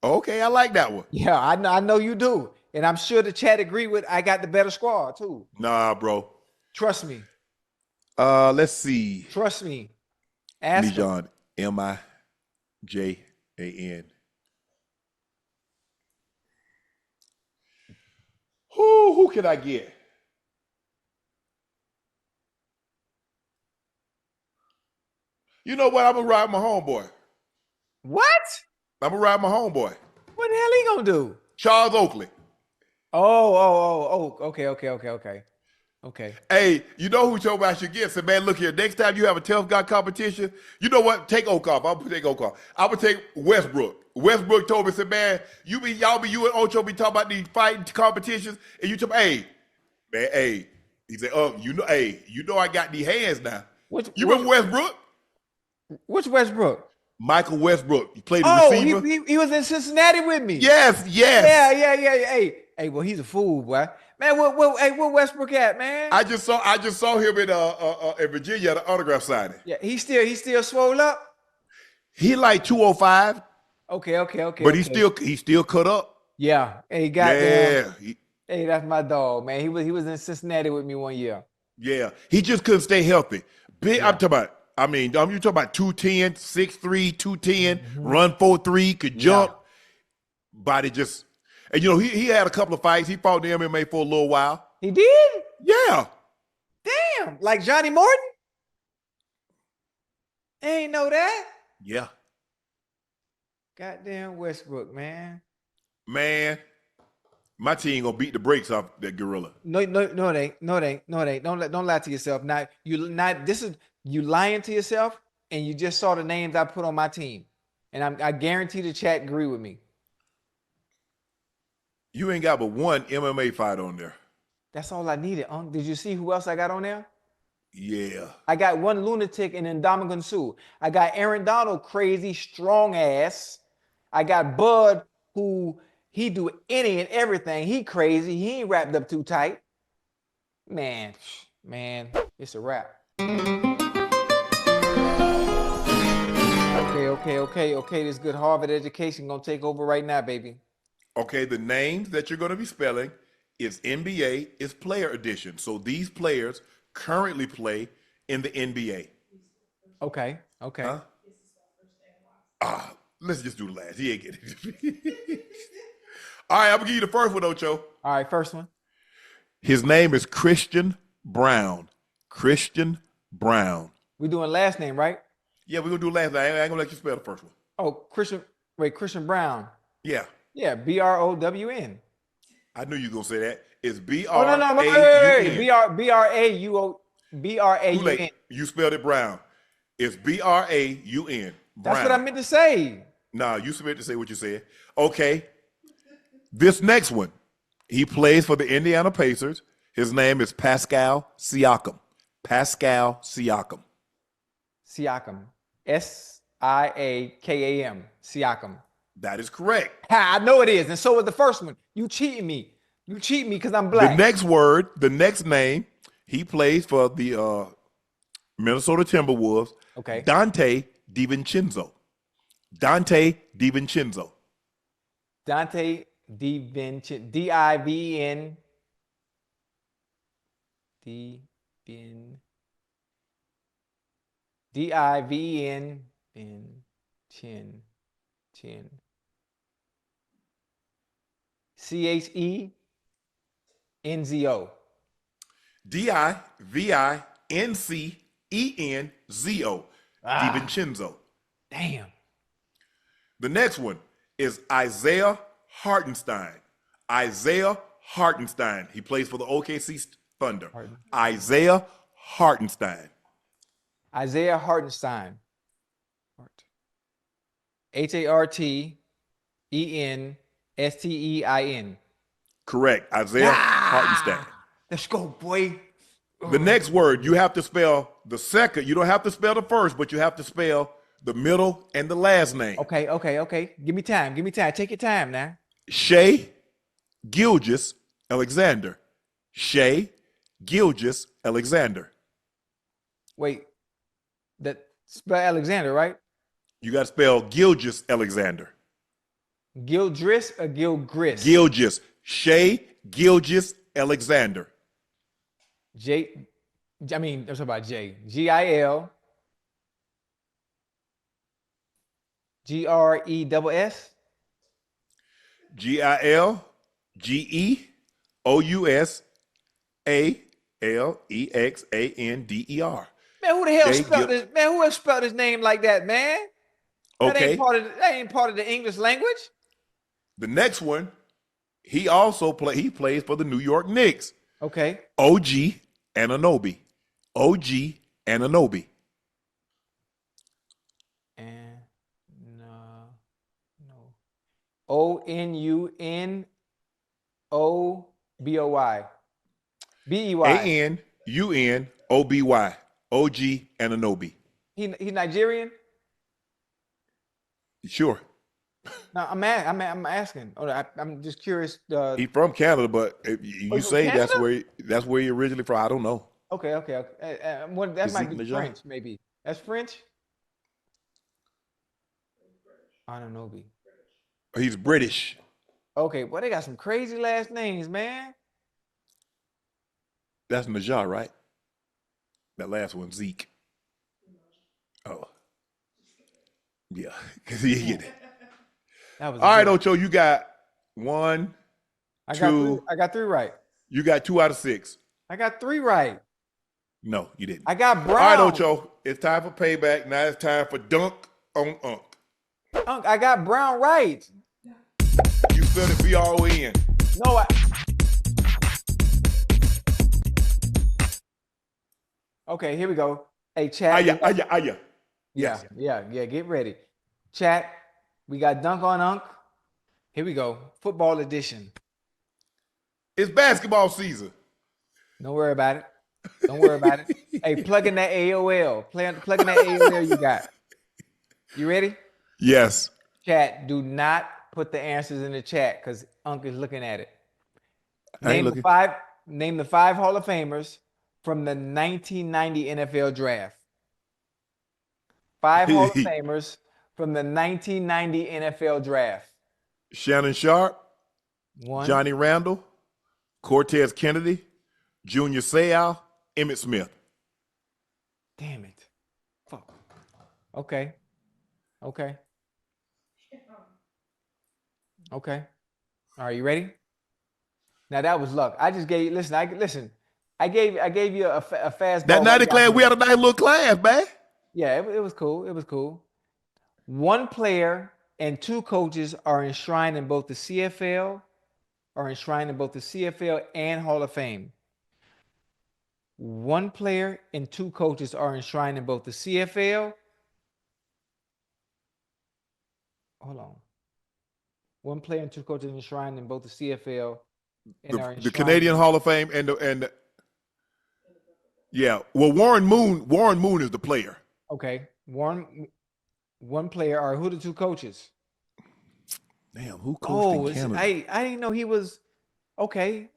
Okay, I like that one. Yeah, I know you do. And I'm sure the chat agree with I got the better squad too. Nah, bro. Trust me. Let's see. Trust me. Ask Mijon, Mijan. Who can I get? You know what? I'm gonna ride my homeboy. What? I'm gonna ride my homeboy. What the hell he gonna do? Charles Oakley. Oh. Okay. Hey, you know who told me I should get? Said, man, look here. Next time you have a tough guy competition, you know what? Take Oak off. I'm gonna take Oak off. I'm gonna take Westbrook. Westbrook told me, said, man, you and Ocho be talking about these fighting competitions, and you tell me, hey, man, hey. He said, you know I got these hands now. Remember Westbrook? Which Westbrook? Michael Westbrook. He played the receiver. He was in Cincinnati with me. Yes. Yeah. Hey, well, he's a fool, boy. Man, where Westbrook at, man? I just saw him in Virginia at an autograph signing. Yeah, he still swole up. He like 205. Okay. But he still cut up. Yeah. Hey, goddamn. Yeah. Hey, that's my dog, man. He was in Cincinnati with me one year. Yeah. He just couldn't stay healthy. Big. Yeah. You talking about 210, 6'3", 210, run 4'3", could jump. Body just. And he had a couple of fights. He fought in MMA for a little while. He did? Yeah. Damn. Like Johnny Morton? Ain't know that. Yeah. Goddamn Westbrook, man. Man, my team gonna beat the brakes off that gorilla. No, it ain't. Don't lie to yourself. Now you lying to yourself, and you just saw the names I put on my team. And I guarantee the chat agree with me. You ain't got but one MMA fight on there. That's all I needed, Unc. Did you see who else I got on there? Yeah. I got one lunatic in Ndamukong Suh. I got Aaron Donald, crazy, strong ass. I got Bud, who he do any and everything. He crazy. He ain't wrapped up too tight. Man, it's a wrap. Okay. This good Harvard education gonna take over right now, baby. Okay, the names that you're going to be spelling is NBA, is player edition. So these players currently play in the NBA. Okay. Huh? Let's just do the last. He ain't getting it. All right, I'm going to give you the first one, Ocho. All right, first one. His name is Christian Brown. Christian Brown. We doing last name, right? Yeah, we're going to do last name. I ain't going to let you spell the first one. Oh, Christian Brown. Yeah. Yeah, Brown. I knew you were going to say that. It's Braun. Braun. You spelled it Brown. It's Braun. That's what I meant to say. Nah, you meant to say what you said. Okay. This next one, he plays for the Indiana Pacers. His name is Pascal Siakam. Pascal Siakam. Siakam. Siakam. Siakam. That is correct. I know it is. And so was the first one. You cheating me. You cheat me because I'm black. The next name, he plays for the Minnesota Timberwolves. Okay. Dante DiVincenzo. Dante DiVincenzo. Dante DiVincenzo. D-I-V-N. D-I-V-N. Chin. CHENZO. DIVINCENZO. DiVincenzo. Damn. The next one is Isaiah Hartenstein. Isaiah Hartenstein. He plays for the OKC Thunder. Isaiah Hartenstein. Isaiah Hartenstein. HARTENSTEIN. Correct. Isaiah Hartenstein. Let's go, boy. The next word, you have to spell the second. You don't have to spell the first, but you have to spell the middle and the last name. Okay. Give me time. Take your time now. Shai Gilgeous Alexander. Shai Gilgeous Alexander. Wait. That spell Alexander, right? You got to spell Gilgeous Alexander. Gildris or Gilgris? Gilgeous. Shai Gilgeous Alexander. I'm talking about J. GIL. GRESS. GILGEOUSALEXANDER. Man, who the hell spelled this? Man, who else spelled his name like that, man? Okay. That ain't part of the English language. The next one, he plays for the New York Knicks. Okay. OG Anunoby. OG Anunoby. And no. ONUNOBOY. BEY. ANUNOBY. OG Anunoby. He Nigerian? Sure. No, I'm asking. I'm just curious. He's from Canada, but if you say that's where he originally from. I don't know. Okay. That might be French, maybe. That's French? Anunoby. He's British. Okay, well, they got some crazy last names, man. That's Najar, right? That last one, Zeke. Oh. Yeah. Because he get it. All right, Ocho, you got one, two. I got 3 right. You got 2 out of 6. I got 3 right. No, you didn't. I got Brown. All right, Ocho, it's time for payback. Now it's time for Dunk on Unc. Unc, I got Brown right. You spelled it B-R-O-N. No, Okay, here we go. Hey, chat. Aya. Yeah, get ready. Chat, we got Dunk on Unc. Here we go. Football edition. It's basketball season. Don't worry about it. Hey, plug in that AOL. Plug in that AOL you got. You ready? Yes. Chat, do not put the answers in the chat because Unc is looking at it. Name the 5 Hall of Famers from the 1990 NFL Draft. 5 Hall of Famers from the 1990 NFL Draft. Shannon Sharpe, 1. Johnny Randall, Cortez Kennedy, Junior Seau, Emmitt Smith. Damn it. Fuck. Okay. All right, you ready? Now that was luck. I just gave you, I gave you a fast ball. That 90 class, we had a nice little class, man. Yeah, it was cool. 1 player and 2 coaches are enshrined in both the CFL and Hall of Fame. 1 player and 2 coaches are enshrined in both the CFL. Hold on. 1 player and 2 coaches enshrined in both the CFL and the Canadian Hall of Fame and yeah. Well, Warren Moon is the player. Okay. One player. Or who are the 2 coaches? Damn, who coached in Canada? I didn't know he was. Okay.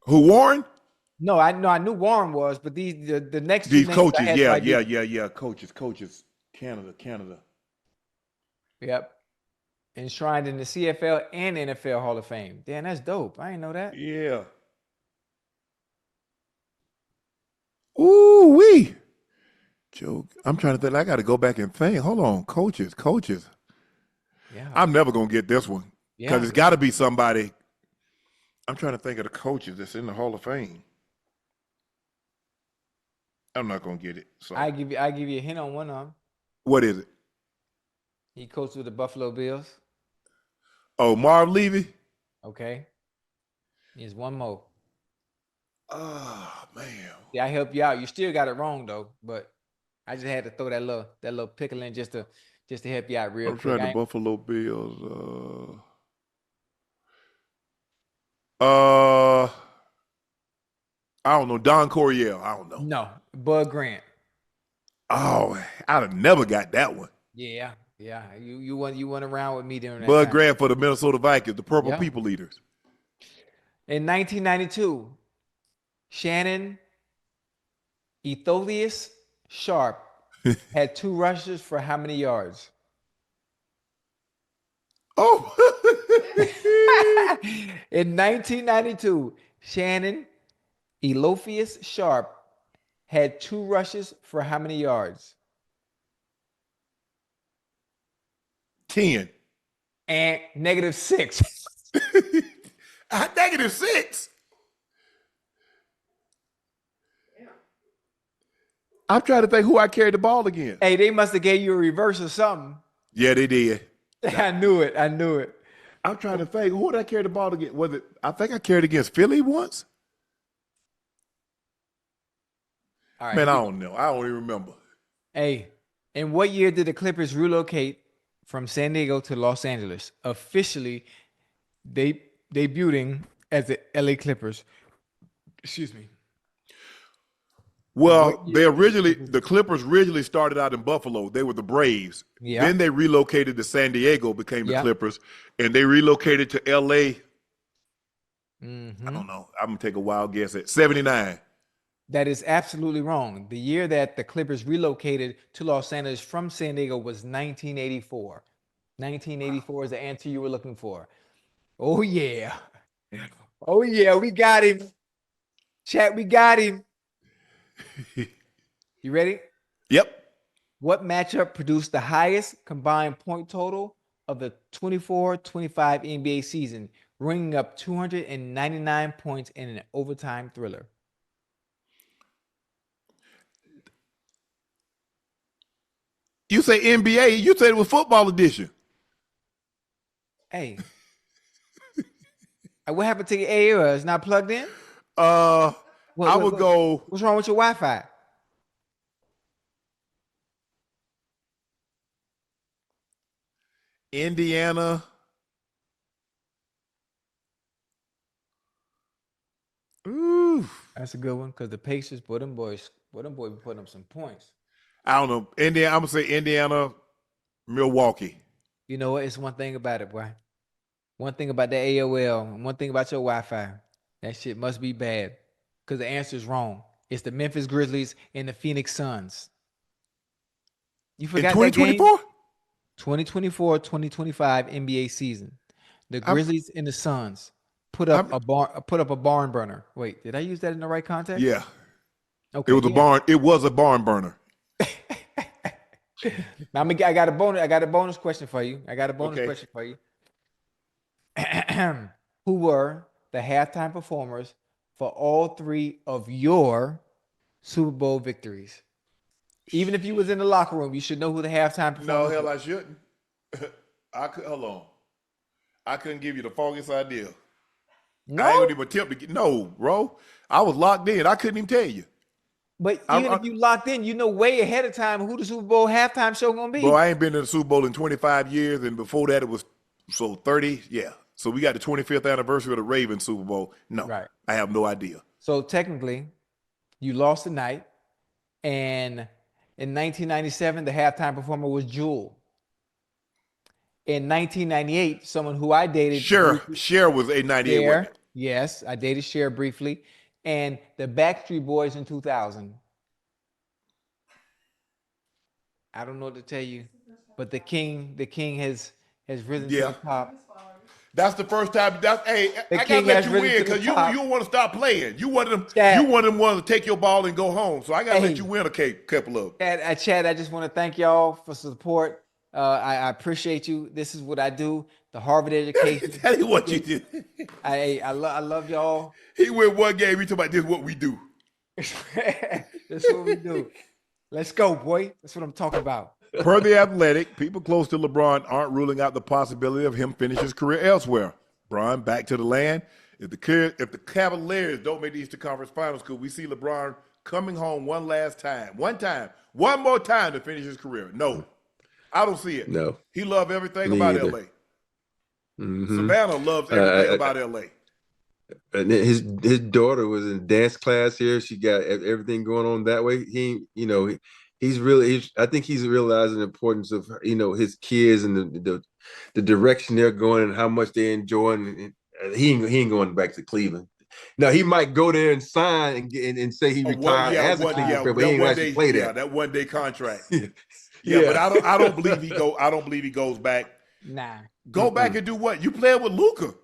Who, Warren? No, I knew Warren was, but the next these coaches, yeah, coaches, Canada. Yep, enshrined in the CFL and NFL Hall of Fame. Damn, that's dope. I didn't know that. Yeah. Ooh wee. Joke. I'm trying to think. I got to go back and think. Hold on, coaches. Yeah. I'm never gonna get this one because it's got to be somebody I'm trying to think of the coaches that's in the Hall of Fame. I'm not gonna get it. So I give you a hint on one of them. What is it? He coached with the Buffalo Bills. Oh, Marv Levy. Okay. Here's one more. Oh man. Yeah, I help you out. You still got it wrong though, but I just had to throw that little pickle in just to help you out real quick. I'm trying the Buffalo Bills. I don't know. Don Coryell. I don't know. No, Bud Grant. Oh, I'd have never got that one. Yeah. You went around with me during that Bud time. Grant for the Minnesota Vikings, the Purple People Eaters. In 1992, Shannon Sharpe had 2 rushes for how many yards? Oh. In 1992, Shannon Sharpe had 2 rushes for how many yards? 10. And -6. -6. I'm trying to think who I carried the ball against. Hey, they must have gave you a reverse or something. Yeah, they did. I knew it. I'm trying to think who did I carry the ball against? Was it? I think I carried against Philly once. All right, man, I don't know. I don't even remember. Hey, in what year did the Clippers relocate from San Diego to Los Angeles, officially debuting as the LA Clippers? Excuse me. Well, the Clippers originally started out in Buffalo. They were the Braves. Yeah. Then they relocated to San Diego, became the Clippers, and they relocated to LA. I don't know. I'm gonna take a wild guess at 79. That is absolutely wrong. The year that the Clippers relocated to Los Angeles from San Diego was 1984. 1984 is the answer you were looking for. Oh yeah. Oh yeah, we got him. Chat, we got him. You ready? Yep. What matchup produced the highest combined point total of the 24-25 NBA season, ringing up 299 points in an overtime thriller? You say NBA, you said it was football edition. Hey. What happened to your AOL? It's not plugged in? I would go. What's wrong with your Wi-Fi? Indiana. Ooh. That's a good one because the Pacers, boy, them boys be putting up some points. I don't know. Indiana. I'm gonna say Indiana, Milwaukee. You know what? It's one thing about it, boy. One thing about the AOL, and one thing about your Wi-Fi. That shit must be bad because the answer is wrong. It's the Memphis Grizzlies and the Phoenix Suns. You forgot in 2024? 2024-2025 NBA season. The Grizzlies and the Suns put up a barn burner. Wait, did I use that in the right context? Yeah. Okay. It was a barn. It was a barn burner. Now I got a bonus question for you. Question for you. Who were the halftime performers for all 3 of your Super Bowl victories? Even if you was in the locker room, you should know who the halftime performers. No, hell, I shouldn't. Hold on. I couldn't give you the foggiest idea. No? I ain't gonna even attempt to get. No, bro. I was locked in. I couldn't even tell you. But even if you locked in, you know way ahead of time who the Super Bowl halftime show gonna be. Bro, I ain't been to the Super Bowl in 25 years, and before that it was 30. Yeah. So we got the 25th anniversary of the Ravens Super Bowl. No, right. I have no idea. So technically, you lost the night, and in 1997, the halftime performer was Jewel. In 1998, someone who I dated. Cher was a 98. Cher, yes, I dated Cher briefly. And the Backstreet Boys in 2000. I don't know what to tell you, but the king has risen to the top. That's the first time. I gotta let you win because you want to stop playing. You want them to take your ball and go home. So I gotta let you win a couple of. Chad, I just want to thank y'all for support. I appreciate you. This is what I do. the Harvard education. Tell you what you do. I love y'all. He win one game. We talk about this is what we do. That's what we do. Let's go, boy. That's what I'm talking about. Per The Athletic, people close to LeBron aren't ruling out the possibility of him finishing his career elsewhere. LeBron back to the land. If the Cavaliers don't make the Eastern Conference Finals, could we see LeBron coming home one more time to finish his career? No, I don't see it. No, he loved everything about LA. Savannah loves everything about LA. And his daughter was in dance class here. She got everything going on that way. I think he's realizing the importance of his kids and the direction they're going and how much they're enjoying. He ain't going back to Cleveland. Now he might go there and sign and say he retired as a Cleveland player, but he ain't actually play there. That 1 day contract. But I don't believe he go. I don't believe he goes back. Nah. Go back and do what? You playing with Luka.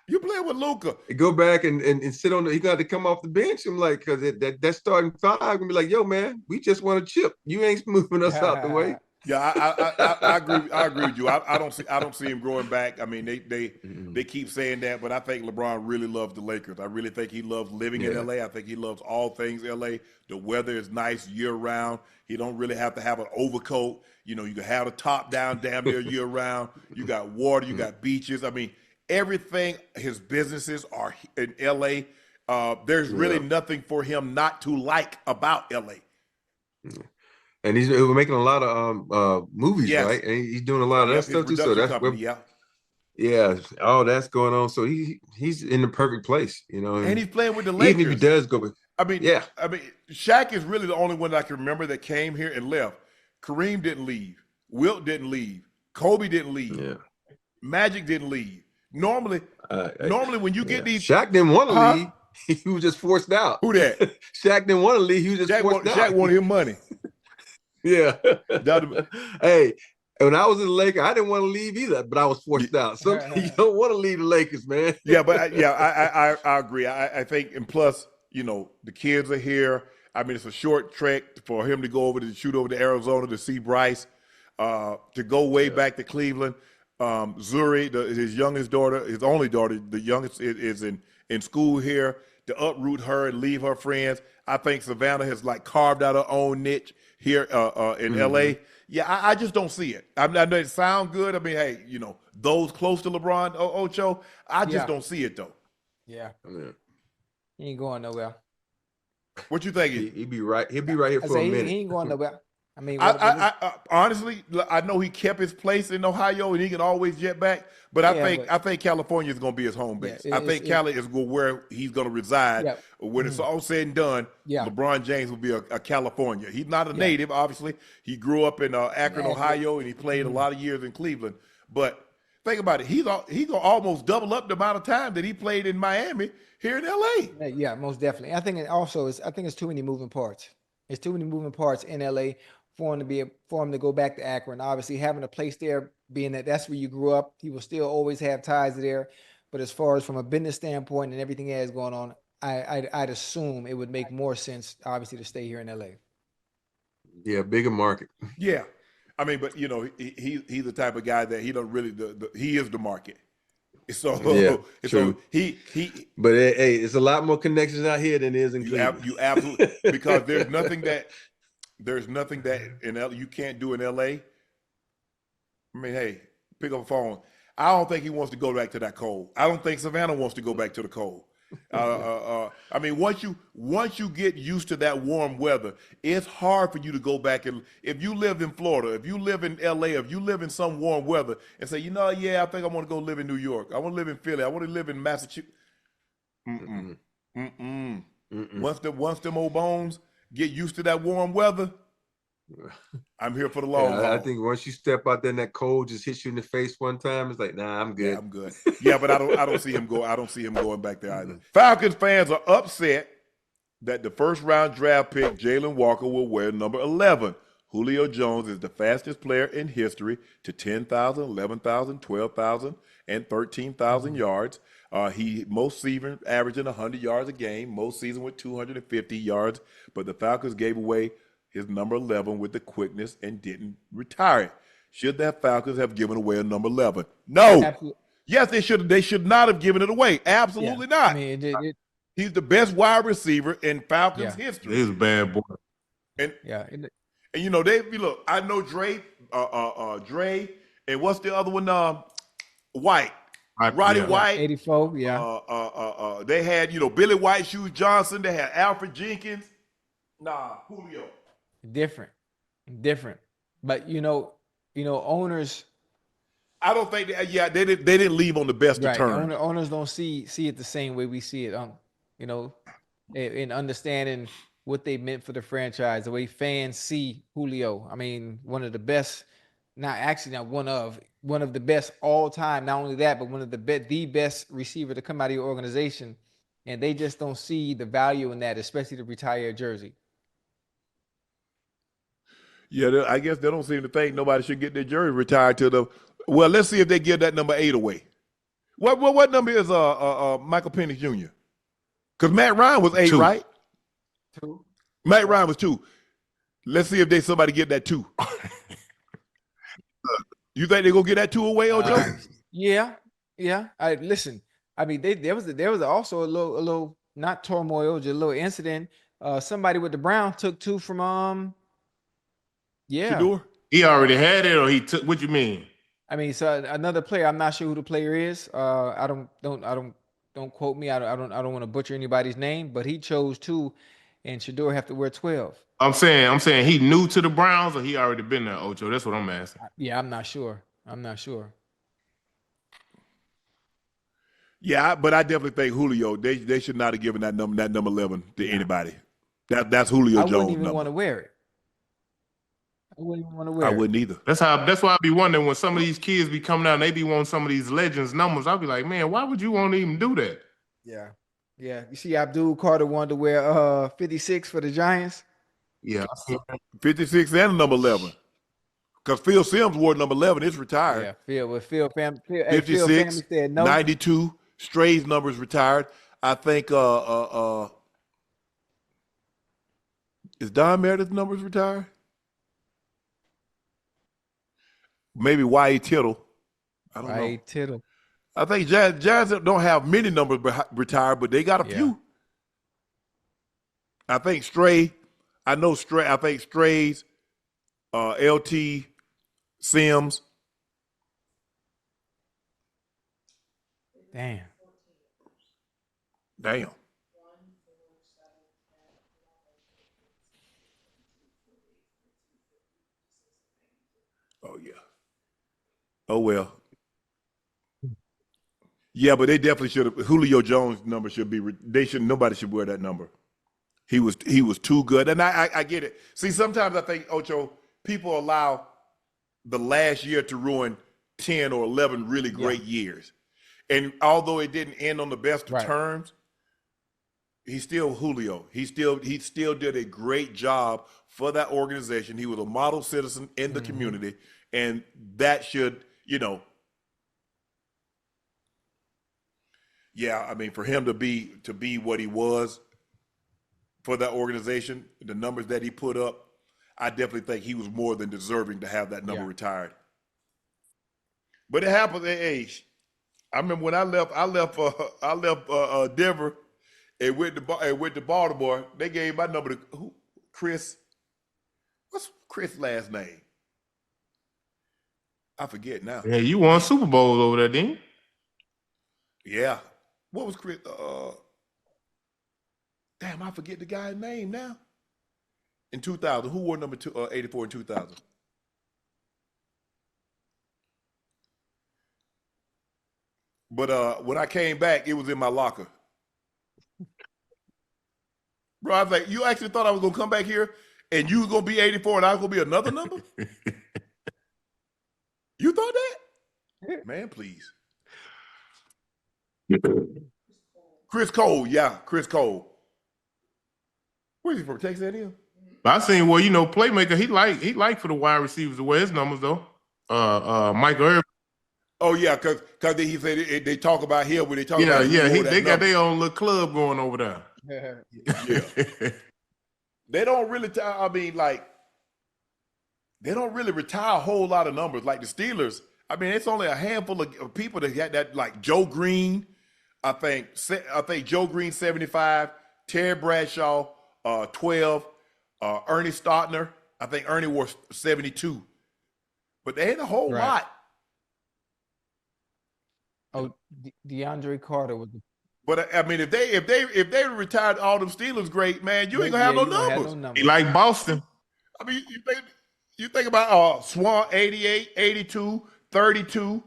You playing with Luka. Go back and sit on. He got to come off the bench. I'm like, because that starting five gonna be like, yo, man, we just want a chip. You ain't moving us out the way. Yeah, I agree. I agree with you. I don't see him growing back. I mean, they keep saying that, but I think LeBron really loves the Lakers. I really think he loves living in LA. I think he loves all things LA. The weather is nice year round. He don't really have to have an overcoat. You can have the top down damn near year round. You got water. You got beaches. I mean, everything. His businesses are in LA. There's really nothing for him not to like about LA. And he's making a lot of movies, right? And he's doing a lot of that stuff too. So that's all that's going on. So he's in the perfect place, And he's playing with the Lakers. Even if he does go, I mean, Shaq is really the only one that I can remember that came here and left. Kareem didn't leave. Wilt didn't leave. Kobe didn't leave. Yeah. Magic didn't leave. Normally when you get these, Shaq didn't want to leave. He was just forced out. Who that? Shaq didn't want to leave. He was just forced out. Shaq wanted his money. Yeah. Hey, when I was in the Lakers, I didn't want to leave either, but I was forced out. So you don't want to leave the Lakers, man. Yeah, but I agree. I think, and plus, the kids are here. I mean, it's a short trek for him to go over to shoot over to Arizona to see Bryce, to go way back to Cleveland. Zuri, his youngest daughter, his only daughter, the youngest is in school here. To uproot her and leave her friends. I think Savannah has carved out her own niche here in LA. Yeah, I just don't see it. I know it sounds good. I mean, hey, those close to LeBron, Ocho, I just don't see it though. Yeah. He ain't going nowhere. What you think? He'll be right here for a minute. He ain't going nowhere. I mean, I honestly, I know he kept his place in Ohio and he can always jet back, but I think California is going to be his home base. I think Cali is where he's going to reside. Yeah. When it's all said and done, LeBron James will be a California. He's not a native, obviously. He grew up in Akron, Ohio, and he played a lot of years in Cleveland. But think about it. He's going to almost double up the amount of time that he played in Miami here in LA. Yeah, most definitely. I think it's too many moving parts. It's too many moving parts in LA for him to go back to Akron. Obviously, having a place there, being that's where you grew up, he will still always have ties there. But as far as from a business standpoint and everything that is going on, I'd assume it would make more sense, obviously, to stay here in LA. Yeah, bigger market. Yeah, I mean, but he's the type of guy that he don't really. He is the market. So true. He. But hey, it's a lot more connections out here than there is in Cleveland. You absolutely, because there's nothing that in LA you can't do in LA. I mean, hey, pick up a phone. I don't think he wants to go back to that cold. I don't think Savannah wants to go back to the cold. I mean, once you get used to that warm weather, it's hard for you to go back. And if you live in Florida, if you live in LA, if you live in some warm weather and say, I think I want to go live in New York. I want to live in Philly. I want to live in Massachusetts. Once them old bones get used to that warm weather, I'm here for the long haul. I think once you step out there and that cold just hits you in the face one time, it's like, nah, I'm good. Yeah, I'm good. Yeah, but I don't see him go. I don't see him going back there either. Falcons fans are upset that the first round draft pick Jalen Walker will wear number 11. Julio Jones is the fastest player in history to 10,000, 11,000, 12,000, and 13,000 yards. He most season averaging 100 yards a game, most season with 250 yards. But the Falcons gave away his number 11 with the quickness and didn't retire it. should that Falcons have given away a number 11? No. Absolutely. Yes, they should. They should not have given it away. Absolutely not. I mean, he's the best wide receiver in Falcons history. He's a bad boy. And you know look. I know Dre, and what's the other one? White, Roddy White, 84. Yeah. They had Billy White, Shoes Johnson. They had Alfred Jenkins. Julio. Different. But owners. I don't think they didn't leave on the best of terms. Owners don't see it the same way we see it. In understanding what they meant for the franchise, the way fans see Julio. I mean, one of the best, one of the best all time. Not only that, but one of the best receiver to come out of your organization, and they just don't see the value in that, especially the retired jersey. Yeah, I guess they don't seem to think nobody should get their jersey retired to the. Well, let's see if they give that number 8 away. What number is Michael Penix Jr.? Because Matt Ryan was 8, 2. Right? 2. Matt Ryan was 2. Let's see if somebody get that 2. You think they're gonna get that 2 away, Ocho? Yeah. Listen. I mean, there was also a little not turmoil, just a little incident. Somebody with the Browns took 2 from Shador? He already had it, or he took. What you mean? I mean, so another player. I'm not sure who the player is. I don't quote me. I don't want to butcher anybody's name, but he chose 2, and Shador have to wear 12. I'm saying he new to the Browns, or he already been there, Ocho. That's what I'm asking. Yeah, I'm not sure. Yeah, but I definitely think Julio. They should not have given that number 11 to anybody. That's Julio Jones. I wouldn't even want to wear it. I wouldn't either. That's why I be wondering when some of these kids be coming out and they be wanting some of these legends numbers. I'll be like, man, why would you want to even do that? Yeah. You see, Abdul Carter wanted to wear 56 for the Giants. Yeah, 56 and number 11. Because Phil Simms wore number 11. It's retired. Yeah, Phil 56, said no. 92. Stray's number is retired. I think is Don Meredith's numbers retired? Maybe Y.A. Tittle. I don't know. Y.A. Tittle. I think Jazz don't have many numbers retired, but they got a few. I think Stray. I think Stray's, LT, Sims. Damn. Oh, yeah. Oh, well. Yeah, but they definitely should have. Julio Jones' number should be. Nobody should wear that number. He was too good, and I get it. See, sometimes I think, Ocho, people allow the last year to ruin 10 or 11 really great years, and although it didn't end on the best of terms, he's still Julio. He still did a great job for that organization. He was a model citizen in the community, and that should, yeah, I mean, for him to be what he was for that organization, the numbers that he put up, I definitely think he was more than deserving to have that number retired. But it happened at age. I remember when I left Denver and went to Baltimore. They gave my number to Chris. What's Chris' last name? I forget now. Yeah, you won Super Bowls over there, didn't you? Yeah. What was Chris? Damn, I forget the guy's name now. In 2000, who wore number 84 in 2000? But when I came back, it was in my locker. Bro, I was like, you actually thought I was going to come back here and you was going to be 84 and I was going to be another number? You thought that? Man, please. Chris Cole, Chris Cole. Where's he from? Texas A&M? I seen, playmaker. He like for the wide receivers to wear his numbers though. Michael Irvin. Oh yeah, because he said they talk about him when they talk about they got their own little club going over there. Yeah. They don't really. I mean, like they don't really retire a whole lot of numbers like the Steelers. I mean, it's only a handful of people that got that, like Joe Green. I think Joe Green 75, Terry Bradshaw 12, Ernie Stautner. I think Ernie was 72, but they ain't a whole lot. Oh, DeAndre Carter was. But I mean, if they retired all them Steelers, great man, you ain't gonna have no numbers. He like Boston. I mean, you think about Swan 88, 82, 32,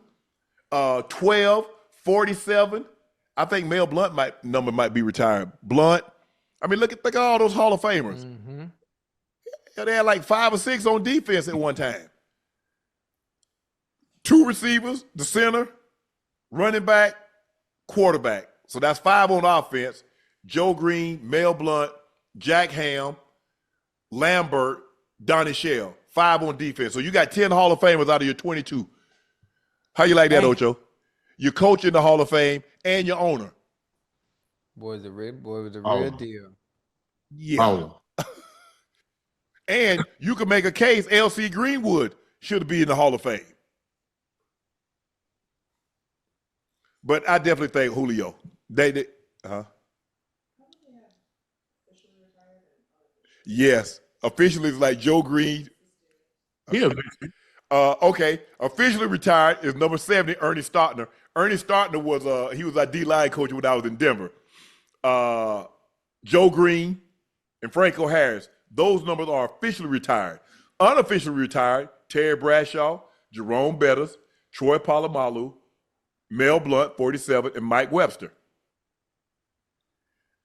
12, 47. I think Mel Blunt number might be retired. Blunt. I mean, look at all those Hall of Famers. Mm-hmm. Yeah, they had like 5 or 6 on defense at one time. 2 receivers, the center, running back, quarterback. So that's 5 on offense. Joe Green, Mel Blunt, Jack Ham, Lambert, Donnie Shell. 5 on defense. So you got 10 Hall of Famers out of your 22. How you like that, Ocho? You're coaching the Hall of Fame and your owner. Boy, was a real deal. Yeah. Oh. And you can make a case L.C. Greenwood should be in the Hall of Fame. But I definitely think Julio. Yes. Officially, it's like Joe Green. Yeah. Okay. Officially retired is number 70, Ernie Stautner. Ernie Stautner was he was our D-line coach when I was in Denver. Joe Green and Franco Harris. Those numbers are officially retired. Unofficially retired, Terry Bradshaw, Jerome Bettis, Troy Polamalu, Mel Blunt, 47, and Mike Webster.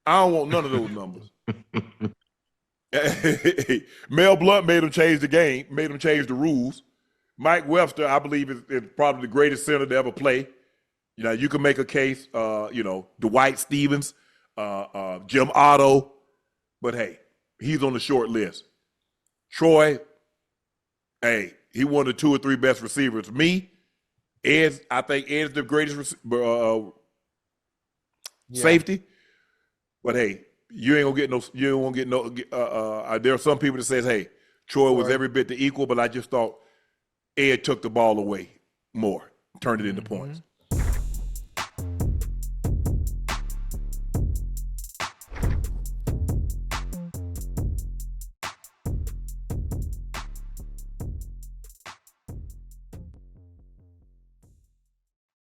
I don't want none of those numbers. Mel Blunt made them change the game, made them change the rules. Mike Webster, I believe, is probably the greatest center to ever play. You know, you can make a case, Dwight Stevens, Jim Otto, but hey, he's on the short list. Troy, hey, he one of the 2 or 3 best receivers. I think Ed's the greatest safety. But hey, you ain't gonna get no. You won't get no. There are some people that says, "Hey, Troy was every bit the equal," but I just thought Ed took the ball away more, turned it into points.